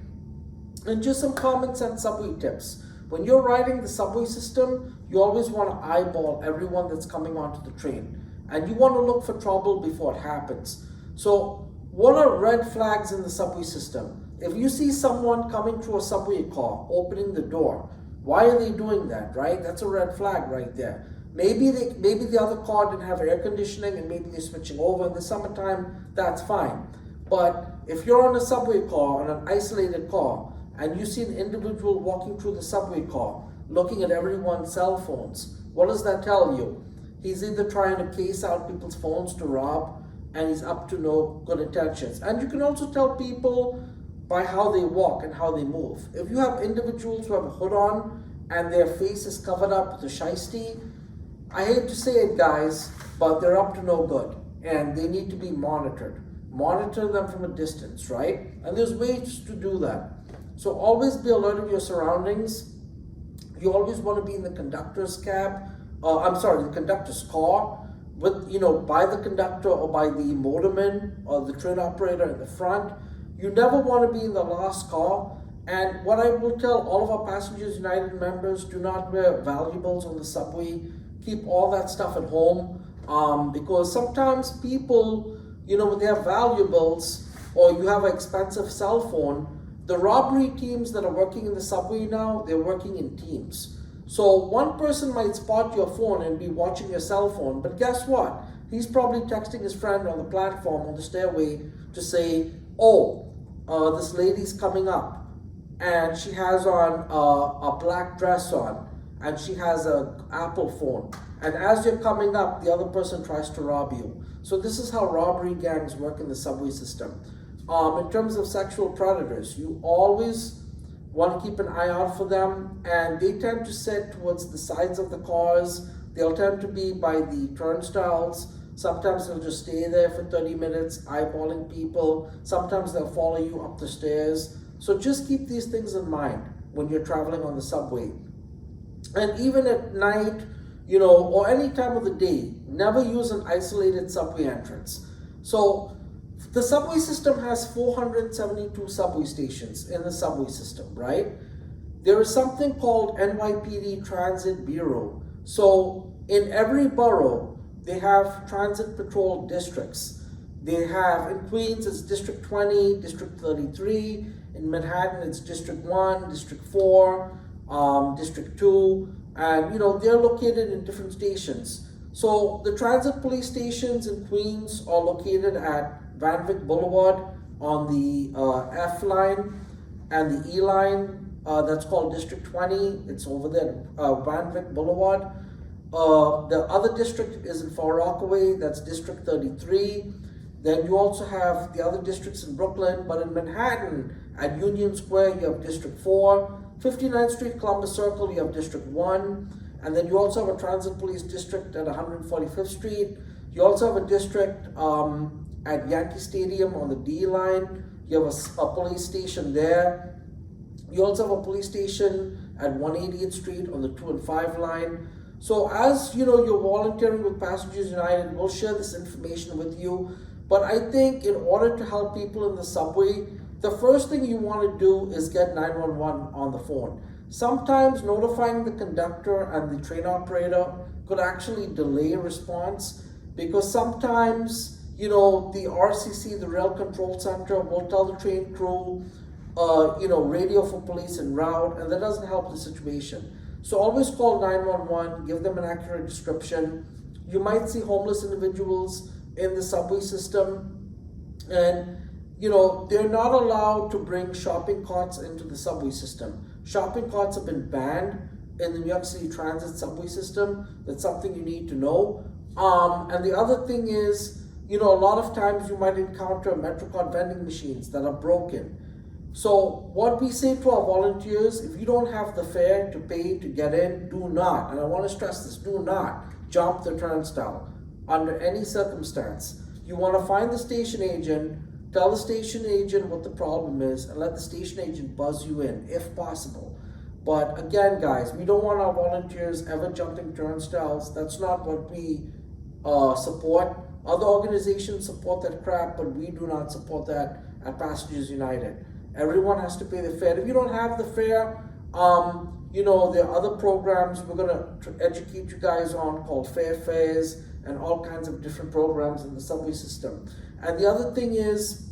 And just some common sense subway tips. When you're riding the subway system, you always want to eyeball everyone that's coming onto the train. And you want to look for trouble before it happens. So what are red flags in the subway system? If you see someone coming through a subway car, opening the door, why are they doing that, right? That's a red flag right there. Maybe the other car didn't have air conditioning and maybe they're switching over in the summertime, that's fine. But if you're on a subway car, on an isolated car, and you see an individual walking through the subway car, looking at everyone's cell phones, what does that tell you? He's either trying to case out people's phones to rob, and he's up to no good intentions. And you can also tell people by how they walk and how they move. If you have individuals who have a hood on and their face is covered up with a shiesty, I hate to say it, guys, but they're up to no good and they need to be monitored. Monitor them from a distance, right? And there's ways to do that. So always be alert of your surroundings. You always want to be in the conductor's the conductor's car, with, by the conductor or by the motorman or the train operator in the front. You never want to be in the last car. And what I will tell all of our Passengers United members, do not wear valuables on the subway. Keep all that stuff at home, because sometimes people, when they have valuables or you have an expensive cell phone, the robbery teams that are working in the subway now, they're working in teams. So one person might spot your phone and be watching your cell phone, but guess what? He's probably texting his friend on the platform, on the stairway, to say, this lady's coming up and she has on a black dress on and she has an Apple phone. And as you're coming up, the other person tries to rob you. So this is how robbery gangs work in the subway system. In terms of sexual predators, you always want to keep an eye out for them, and they tend to sit towards the sides of the cars. They'll tend to be by the turnstiles. Sometimes they'll just stay there for 30 minutes, eyeballing people. Sometimes they'll follow you up the stairs. So just keep these things in mind when you're traveling on the subway. And even at night, or any time of the day, never use an isolated subway entrance. So the subway system has 472 subway stations in the subway system, right? There is something called NYPD Transit Bureau. So in every borough, they have transit patrol districts. They have, in Queens, it's District 20, District 33. In Manhattan, it's District 1, District 4, District 2. And, they're located in different stations. So the transit police stations in Queens are located at Van Wyck Boulevard on the F line and the E line. That's called District 20. It's over there, Van Wyck Boulevard. The other district is in Far Rockaway. That's District 33. Then you also have the other districts in Brooklyn. But in Manhattan, at Union Square, you have District 4. 59th Street, Columbus Circle, you have District 1. And then you also have a transit police district at 145th Street. You also have a district at Yankee Stadium on the D line. You have a police station there. You also have a police station at 180th Street on the 2 and 5 line. So as you're volunteering with Passengers United, we'll share this information with you. But I think in order to help people in the subway, the first thing you want to do is get 911 on the phone. Sometimes notifying the conductor and the train operator could actually delay response, because sometimes, the RCC, the Rail Control Center, will tell the train crew, radio for police en route, and that doesn't help the situation. So always call 911, give them an accurate description. You might see homeless individuals in the subway system, and they're not allowed to bring shopping carts into the subway system. Shopping carts have been banned in the New York City Transit subway system. That's something you need to know. And the other thing is, a lot of times you might encounter MetroCard vending machines that are broken. So what we say to our volunteers, if you don't have the fare to pay to get in, do not, and I want to stress this, do not jump the turnstile under any circumstance. You want to find the station agent, tell the station agent what the problem is, and let the station agent buzz you in, if possible. But again, guys, we don't want our volunteers ever jumping turnstiles. That's not what we support. Other organizations support that crap, but we do not support that at Passengers United. Everyone has to pay the fare. If you don't have the fare, there are other programs we're going to educate you guys on called Fair Fares and all kinds of different programs in the subway system. And the other thing is,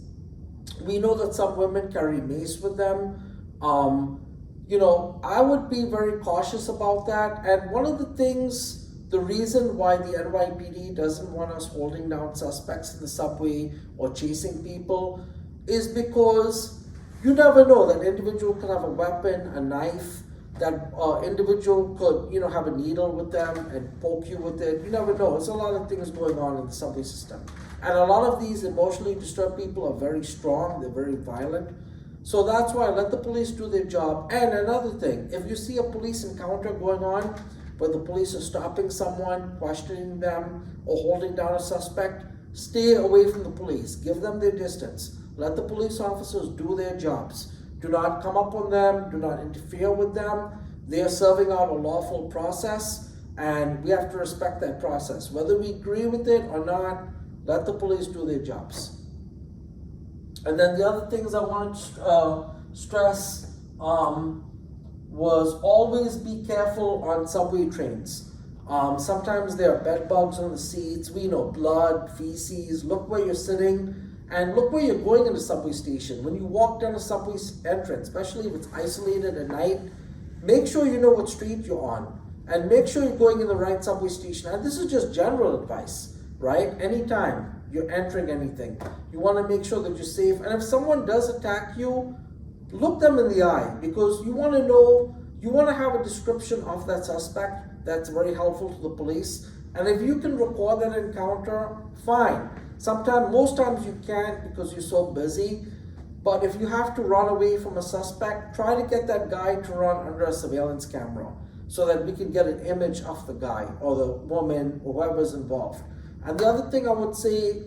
we know that some women carry mace with them. I would be very cautious about that. And one of the things, the reason why the NYPD doesn't want us holding down suspects in the subway or chasing people is because you never know. That individual could have a weapon, a knife. That individual could, have a needle with them and poke you with it. You never know. There's a lot of things going on in the subway system. And a lot of these emotionally disturbed people are very strong, they're very violent. So that's why let the police do their job. And another thing, if you see a police encounter going on, where the police are stopping someone, questioning them, or holding down a suspect, stay away from the police. Give them their distance. Let the police officers do their jobs. Do not come up on them. Do not interfere with them. They are serving out a lawful process, and we have to respect that process. Whether we agree with it or not, let the police do their jobs. And then the other things I want to stress was always be careful on subway trains. Sometimes there are bed bugs on the seats. We know blood, feces. Look where you're sitting and look where you're going in the subway station. When you walk down a subway entrance, especially if it's isolated at night, make sure you know what street you're on and make sure you're going in the right subway station. And this is just general advice, right? Anytime you're entering anything, you want to make sure that you're safe. And if someone does attack you, look them in the eye, because you want to know, you want to have a description of that suspect. That's very helpful to the police. And if you can record that encounter, fine. Most times you can't because you're so busy. But if you have to run away from a suspect, try to get that guy to run under a surveillance camera so that we can get an image of the guy or the woman or whoever's involved. And the other thing I would say,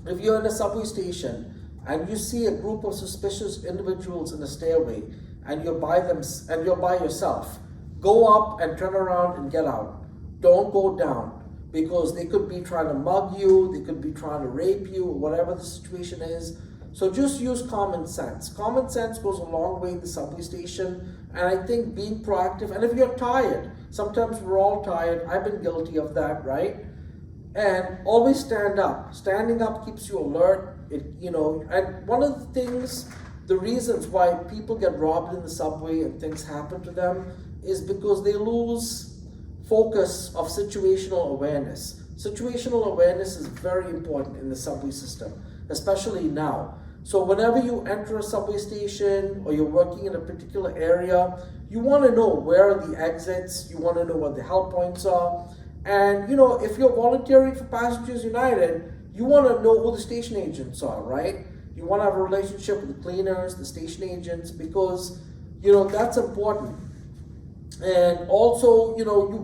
if you're in a subway station and you see a group of suspicious individuals in a stairway and you're by yourself, go up and turn around and get out. Don't go down, because they could be trying to mug you, they could be trying to rape you, or whatever the situation is. So just use common sense. Common sense goes a long way in the subway station, and I think being proactive, and if you're tired, sometimes we're all tired, I've been guilty of that, right? And always stand up. Standing up keeps you alert. And one of the things, the reasons why people get robbed in the subway and things happen to them is because they lose focus of situational awareness. Situational awareness is very important in the subway system, especially now. So whenever you enter a subway station or you're working in a particular area, you want to know where are the exits, you want to know what the help points are. And if you're volunteering for Passengers United, you want to know who the station agents are, right? You want to have a relationship with the cleaners, the station agents, because that's important. And also,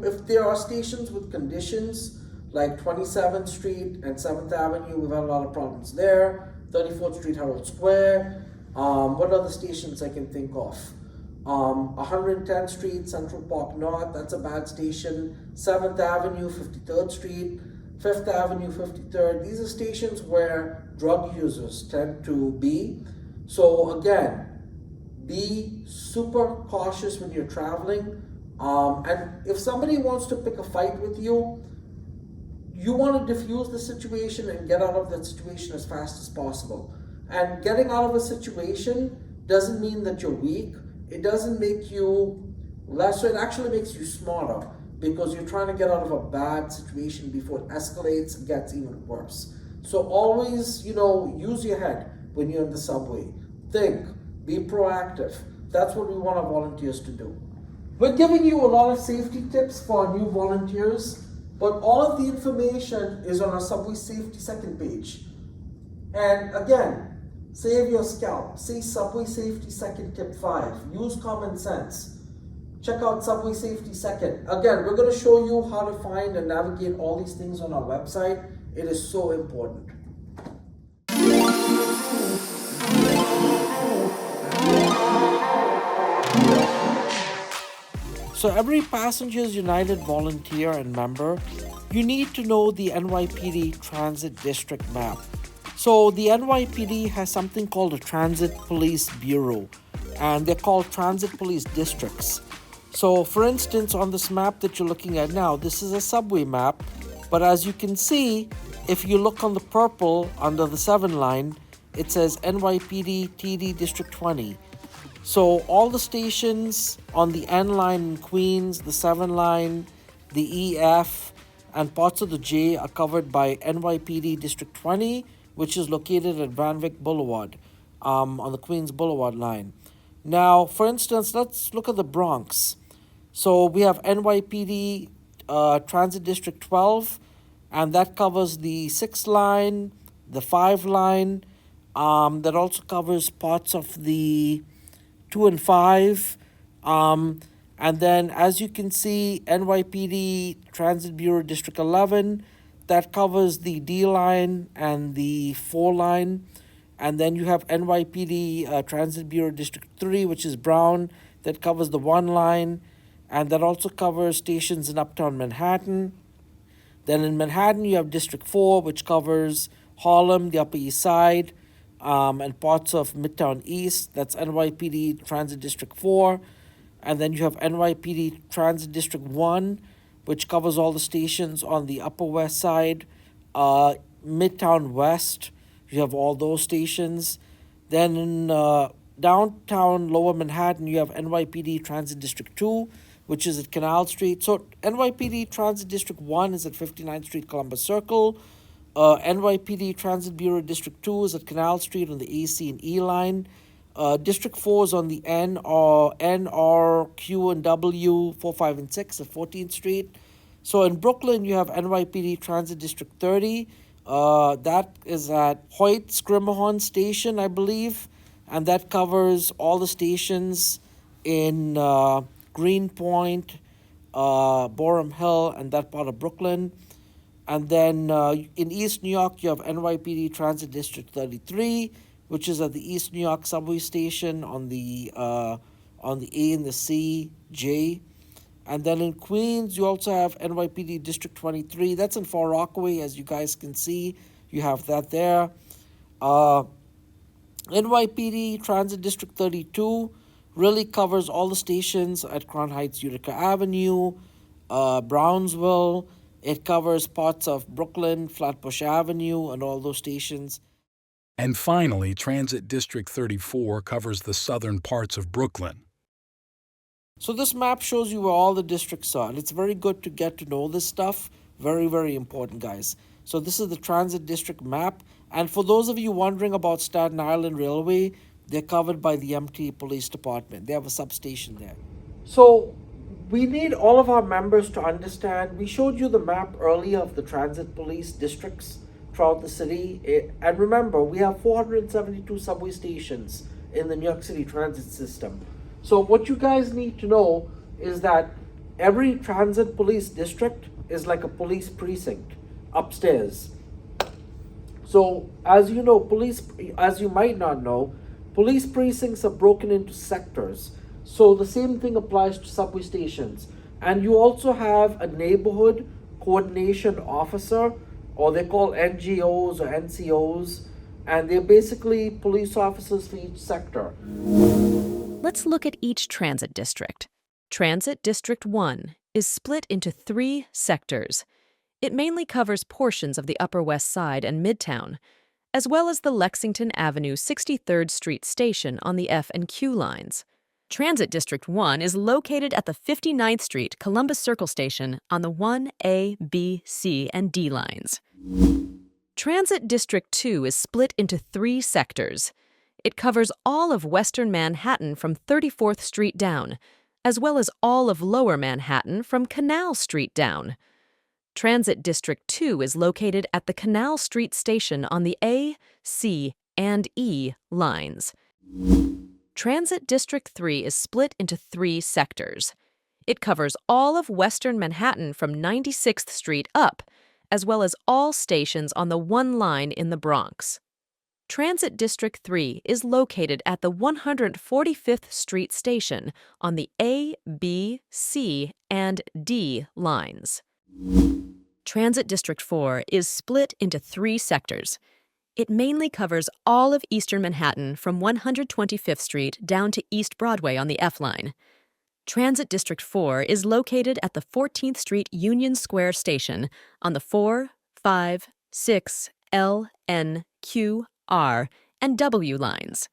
if there are stations with conditions like 27th Street and 7th Avenue, we've had a lot of problems there. 34th Street, Herald Square. What other stations I can think of? 110th Street, Central Park North, that's a bad station. 7th Avenue, 53rd Street, 5th Avenue, 53rd. These are stations where drug users tend to be. So again, be super cautious when you're traveling. And if somebody wants to pick a fight with you, you want to diffuse the situation and get out of that situation as fast as possible. And getting out of a situation doesn't mean that you're weak. It doesn't make you lesser. It actually makes you smarter, because you're trying to get out of a bad situation before it escalates and gets even worse. So always, use your head when you're in the subway. Think, be proactive. That's what we want our volunteers to do. We're giving you a lot of safety tips for our new volunteers, but all of the information is on our Subway Safety Second page. And again, save your scalp. See Subway Safety Second Tip 5. Use common sense. Check out Subway Safety Second. Again, we're going to show you how to find and navigate all these things on our website. It is so important. So every Passengers United volunteer and member, you need to know the NYPD Transit District map. So the NYPD has something called a Transit Police Bureau, and they're called Transit Police Districts. So for instance, on this map that you're looking at now, this is a subway map, but as you can see, if you look on the purple under the 7 line, it says NYPD TD District 20. So all the stations on the N line in Queens, the 7 line, the EF, and parts of the J are covered by NYPD District 20, which is located at Van Wyck Boulevard, on the Queens Boulevard line. Now, for instance, let's look at the Bronx. So we have NYPD Transit District 12, and that covers the 6 line, the 5 line, that also covers parts of the 2 and 5. And then, as you can see, NYPD Transit Bureau District 11, that covers the D line and the 4 line. And then you have NYPD Transit Bureau District 3, which is brown, that covers the 1 line. And that also covers stations in Uptown Manhattan. Then in Manhattan, you have District 4, which covers Harlem, the Upper East Side, and parts of Midtown East. That's NYPD Transit District 4. And then you have NYPD Transit District 1, which covers all the stations on the Upper West Side. Midtown West, you have all those stations. Then in downtown Lower Manhattan, you have NYPD Transit District 2, which is at Canal Street. So NYPD Transit District 1 is at 59th Street, Columbus Circle. NYPD Transit Bureau District 2 is at Canal Street on the AC and E line. District 4 is on the N, R, Q, and W, 4, 5, and 6 at 14th Street. So in Brooklyn, you have NYPD Transit District 30. That is at Hoyt Schermerhorn Station, I believe. And that covers all the stations in Greenpoint, Boerum Hill, and that part of Brooklyn. And then in East New York, you have NYPD Transit District 33, which is at the East New York subway station on the A and the C, J. And then in Queens, you also have NYPD District 23. That's in Far Rockaway, as you guys can see. You have that there. NYPD Transit District 32 really covers all the stations at Crown Heights, Utica Avenue, Brownsville. It covers parts of Brooklyn, Flatbush Avenue, and all those stations. And finally, Transit District 34 covers the southern parts of Brooklyn. So this map shows you where all the districts are, and it's very good to get to know this stuff. Very, very important, guys. So this is the Transit District map. And for those of you wondering about Staten Island Railway, they're covered by the MTA Police Department. They have a substation there. So we need all of our members to understand. We showed you the map earlier of the transit police districts throughout the city. And remember, we have 472 subway stations in the New York City transit system. So what you guys need to know is that every transit police district is like a police precinct upstairs. So as you know, as you might not know, police precincts are broken into sectors. So the same thing applies to subway stations. And you also have a neighborhood coordination officer, or they're called NGOs or NCOs, and they're basically police officers for each sector. Let's look at each transit district. Transit District 1 is split into 3 sectors. It mainly covers portions of the Upper West Side and Midtown, as well as the Lexington Avenue 63rd Street station on the F and Q lines. Transit District 1 is located at the 59th Street Columbus Circle station on the 1A, B, C, and D lines. Transit District 2 is split into 3 sectors. It covers all of Western Manhattan from 34th Street down, as well as all of Lower Manhattan from Canal Street down. Transit District 2 is located at the Canal Street station on the A, C, and E lines. Transit District 3 is split into 3 sectors. It covers all of Western Manhattan from 96th Street up, as well as all stations on the 1 line in the Bronx. Transit District 3 is located at the 145th Street station on the A, B, C, and D lines. Transit District 4 is split into 3 sectors. It mainly covers all of Eastern Manhattan from 125th Street down to East Broadway on the F line. Transit District 4 is located at the 14th Street Union Square station on the 4, 5, 6, L, N, Q, R, and W lines.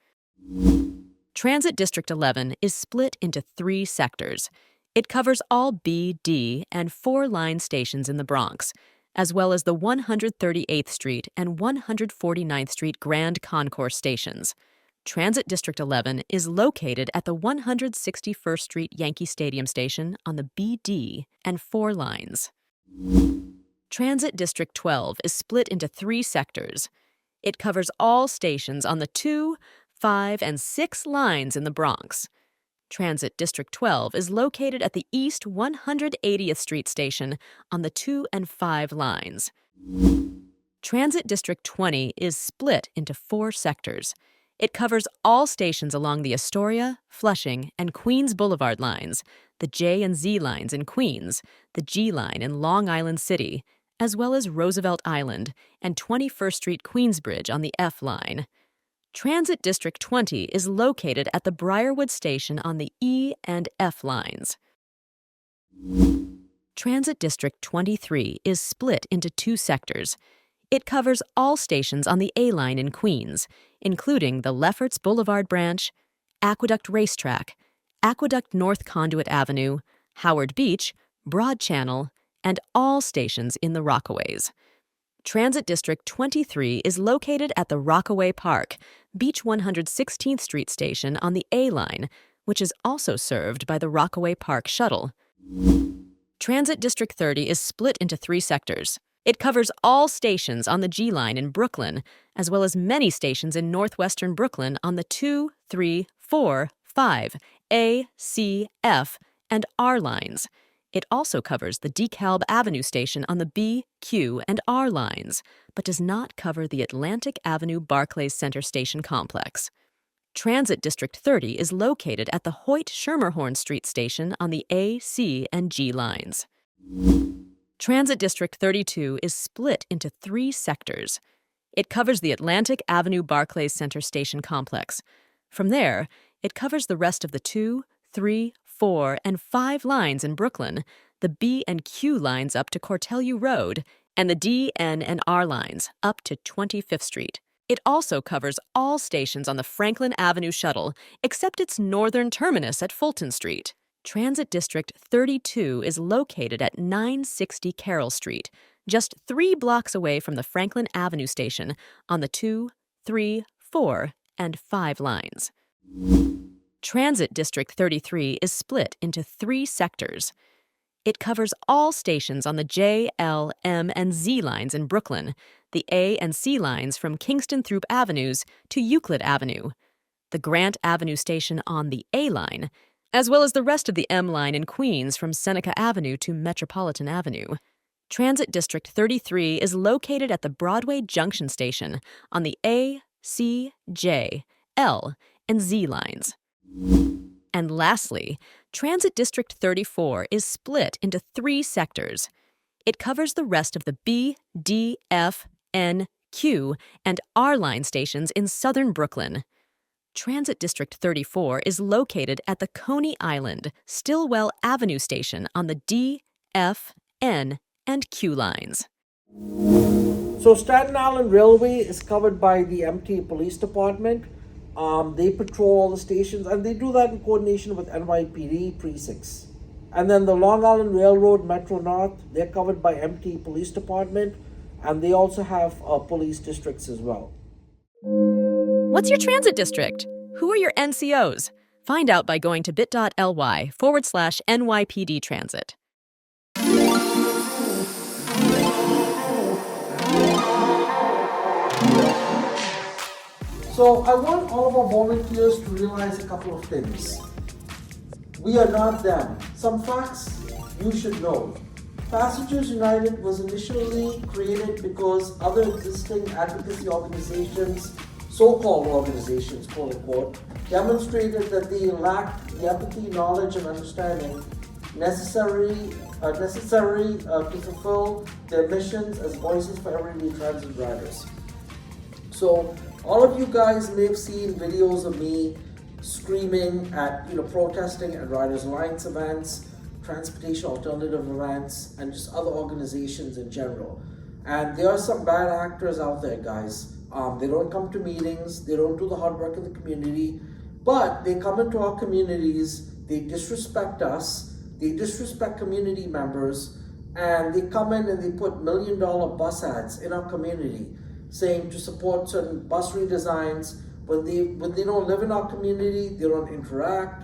Transit District 11 is split into 3 sectors. It covers all B, D, and 4 line stations in the Bronx, as well as the 138th Street and 149th Street Grand Concourse stations. Transit District 11 is located at the 161st Street Yankee Stadium station on the BD and 4 lines. Transit District 12 is split into 3 sectors. It covers all stations on the 2, 5, and 6 lines in the Bronx. Transit District 12 is located at the East 180th Street station on the 2 and 5 lines. Transit District 20 is split into 4 sectors. It covers all stations along the Astoria, Flushing, and Queens Boulevard lines, the J and Z lines in Queens, the G line in Long Island City, as well as Roosevelt Island and 21st Street Queensbridge on the F line. Transit District 20 is located at the Briarwood station on the E and F lines. Transit District 23 is split into 2 sectors. It covers all stations on the A line in Queens, including the Lefferts Boulevard branch, Aqueduct Racetrack, Aqueduct North Conduit Avenue, Howard Beach, Broad Channel, and all stations in the Rockaways. Transit District 23 is located at the Rockaway Park, Beach 116th Street station on the A line, which is also served by the Rockaway Park Shuttle. Transit District 30 is split into 3 sectors. It covers all stations on the G line in Brooklyn, as well as many stations in northwestern Brooklyn on the 2, 3, 4, 5, A, C, F, and R lines. It also covers the DeKalb Avenue station on the B, Q, and R lines, but does not cover the Atlantic Avenue Barclays Center Station complex. Transit District 30 is located at the Hoyt-Schermerhorn Street station on the A, C, and G lines. Transit District 32 is split into 3 sectors. It covers the Atlantic Avenue Barclays Center Station complex. From there, it covers the rest of the 2, 3, 4, and 5 lines in Brooklyn, the B and Q lines up to Cortelyou Road, and the D, N, and R lines up to 25th Street. It also covers all stations on the Franklin Avenue Shuttle, except its northern terminus at Fulton Street. Transit District 32 is located at 960 Carroll Street, just 3 blocks away from the Franklin Avenue station on the 2, 3, 4, and 5 lines. Transit District 33 is split into 3 sectors. It covers all stations on the J, L, M, and Z lines in Brooklyn, the A and C lines from Kingston Throop Avenues to Euclid Avenue, the Grant Avenue station on the A line, as well as the rest of the M line in Queens from Seneca Avenue to Metropolitan Avenue. Transit District 33 is located at the Broadway Junction station on the A, C, J, L, and Z lines. And lastly, Transit District 34 is split into 3 sectors. It covers the rest of the B, D, F, N, Q, and R line stations in southern Brooklyn. Transit District 34 is located at the Coney Island, Stillwell Avenue station on the D, F, N, and Q lines. So Staten Island Railway is covered by the MTA Police Department. They patrol all the stations, and they do that in coordination with NYPD precincts. And then the Long Island Railroad, Metro North, they're covered by MTA Police Department, and they also have police districts as well. What's your transit district? Who are your NCOs? Find out by going to bit.ly/NYPD Transit. So I want all of our volunteers to realize a couple of things. We are not them. Some facts you should know. Passengers United was initially created because other existing advocacy organizations, so-called organizations, quote unquote, demonstrated that they lacked the empathy, knowledge, and understanding necessary to fulfill their missions as voices for everyday transit riders. So all of you guys may have seen videos of me screaming at, protesting at Riders Alliance events, transportation alternative events, and just other organizations in general. And there are some bad actors out there, guys. They don't come to meetings, they don't do the hard work in the community, but they come into our communities, they disrespect us, they disrespect community members, and they come in and they put $1 million bus ads in our community saying to support certain bus redesigns. When they don't live in our community, they don't interact,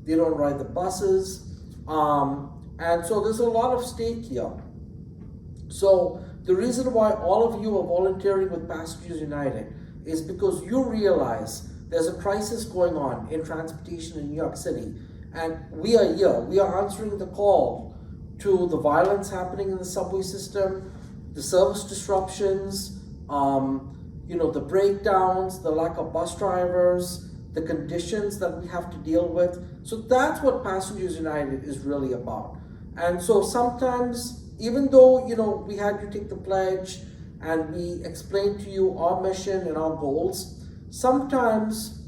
they don't ride the buses, and so there's a lot of stake here. So the reason why all of you are volunteering with Passengers United is because you realize there's a crisis going on in transportation in New York City. And we are here. We are answering the call to the violence happening in the subway system, the service disruptions, the breakdowns, the lack of bus drivers, the conditions that we have to deal with. So that's what Passengers United is really about. And so sometimes, even though, we had you take the pledge and we explained to you our mission and our goals, sometimes,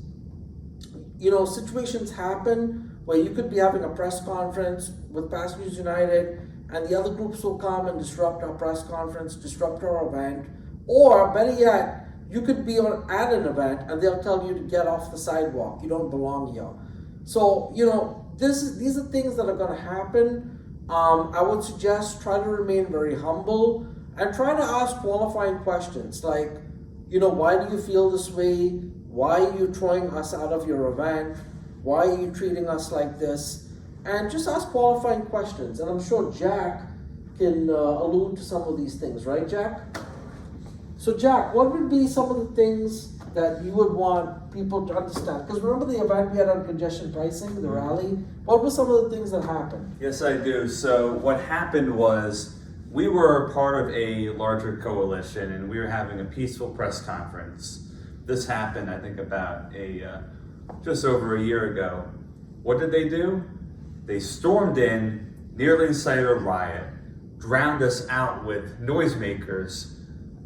situations happen where you could be having a press conference with Passengers United and the other groups will come and disrupt our press conference, disrupt our event, or better yet, you could be at an event and they'll tell you to get off the sidewalk. You don't belong here. So, these are things that are going to happen. I would suggest try to remain very humble and try to ask qualifying questions like, why do you feel this way? Why are you throwing us out of your event? Why are you treating us like this? And just ask qualifying questions. And I'm sure Jack can allude to some of these things, right, Jack? So Jack, what would be some of the things that you would want people to understand? Because remember the event we had on congestion pricing, the rally? What were some of the things that happened? Yes, I do. So what happened was we were part of a larger coalition and we were having a peaceful press conference. This happened, I think, about just over a year ago. What did they do? They stormed in, nearly incited a riot, drowned us out with noisemakers,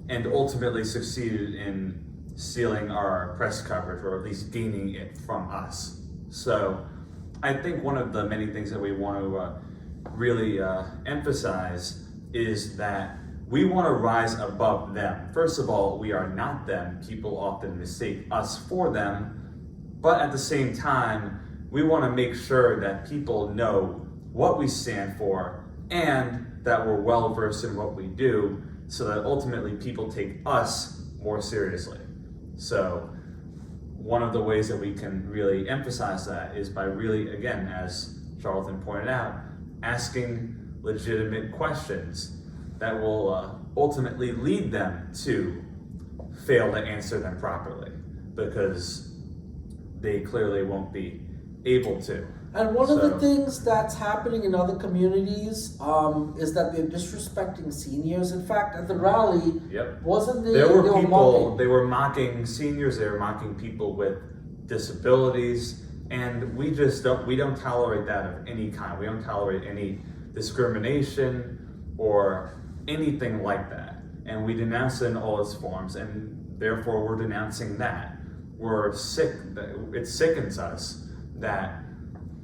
and ultimately succeeded in stealing our press coverage, or at least gaining it from us. So I think one of the many things that we want to really emphasize is that we want to rise above them. First of all, we are not them. People often mistake us for them. But at the same time, we want to make sure that people know what we stand for and that we're well versed in what we do, so that ultimately people take us more seriously. So one of the ways that we can really emphasize that is by really, again, as Charlton pointed out, asking legitimate questions that will ultimately lead them to fail to answer them properly, because they clearly won't be able to. And one of the things that's happening in other communities is that they're disrespecting seniors. In fact, at the rally, wasn't there? There were people. They were mocking seniors. They were mocking people with disabilities, and we don't tolerate that of any kind. We don't tolerate any discrimination or anything like that, and we denounce it in all its forms. And therefore, we're denouncing that. We're sick. It sickens us that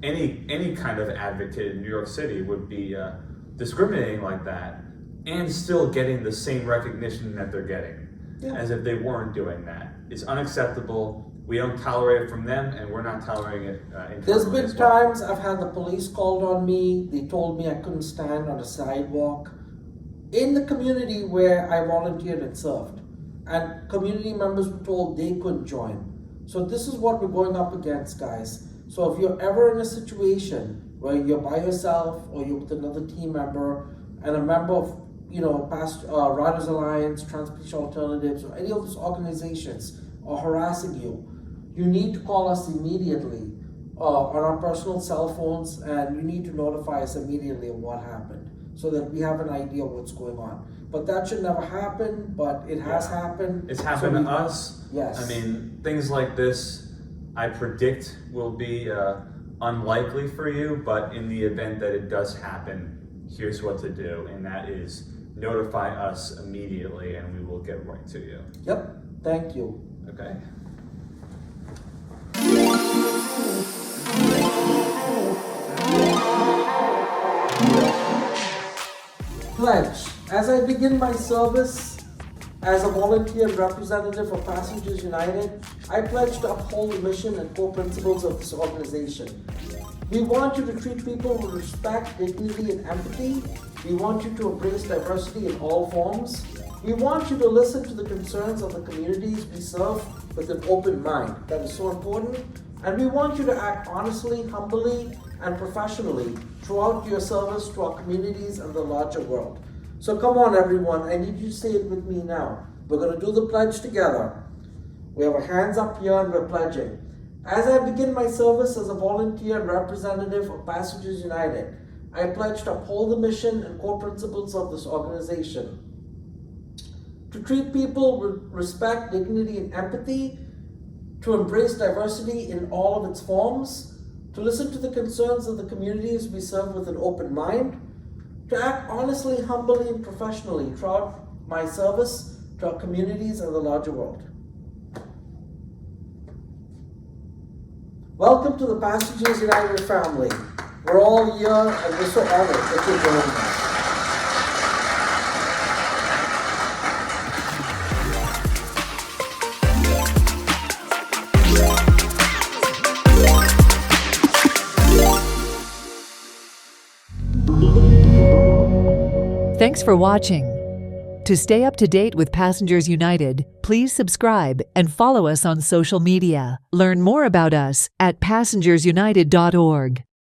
any kind of advocate in New York City would be discriminating like that and still getting the same recognition that they're getting, as if they weren't doing that. It's unacceptable. We don't tolerate it from them, and we're not tolerating it internally. There's been times I've had the police called on me. They told me I couldn't stand on a sidewalk in the community where I volunteered and served. And community members were told they couldn't join. So this is what we're going up against, guys. So if you're ever in a situation where you're by yourself or you're with another team member and a member of, Riders Alliance, Transportation Alternatives, or any of those organizations are harassing you, you need to call us immediately on our personal cell phones, and you need to notify us immediately of what happened so that we have an idea of what's going on. But that should never happen, but it has happened. It's happened to us. Yes. I mean, things like this, I predict will be unlikely for you, but in the event that it does happen, here's what to do, and that is notify us immediately and we will get right to you. Yep, thank you. Okay. Pledge. As I begin my service as a volunteer representative for Passengers United, I pledge to uphold the mission and core principles of this organization. We want you to treat people with respect, dignity, and empathy. We want you to embrace diversity in all forms. We want you to listen to the concerns of the communities we serve with an open mind. That is so important. And we want you to act honestly, humbly, and professionally throughout your service to our communities and the larger world. So come on everyone, I need you to say it with me now. We're going to do the pledge together. We have our hands up here and we're pledging. As I begin my service as a volunteer and representative of Passengers United, I pledge to uphold the mission and core principles of this organization. To treat people with respect, dignity, and empathy, to embrace diversity in all of its forms, to listen to the concerns of the communities we serve with an open mind, to act honestly, humbly, and professionally throughout my service to our communities and the larger world. Welcome to the Passengers United family. We're all here and we're so honored that you're joining us. Thanks for watching. To stay up to date with Passengers United, please subscribe and follow us on social media. Learn more about us at passengersunited.org.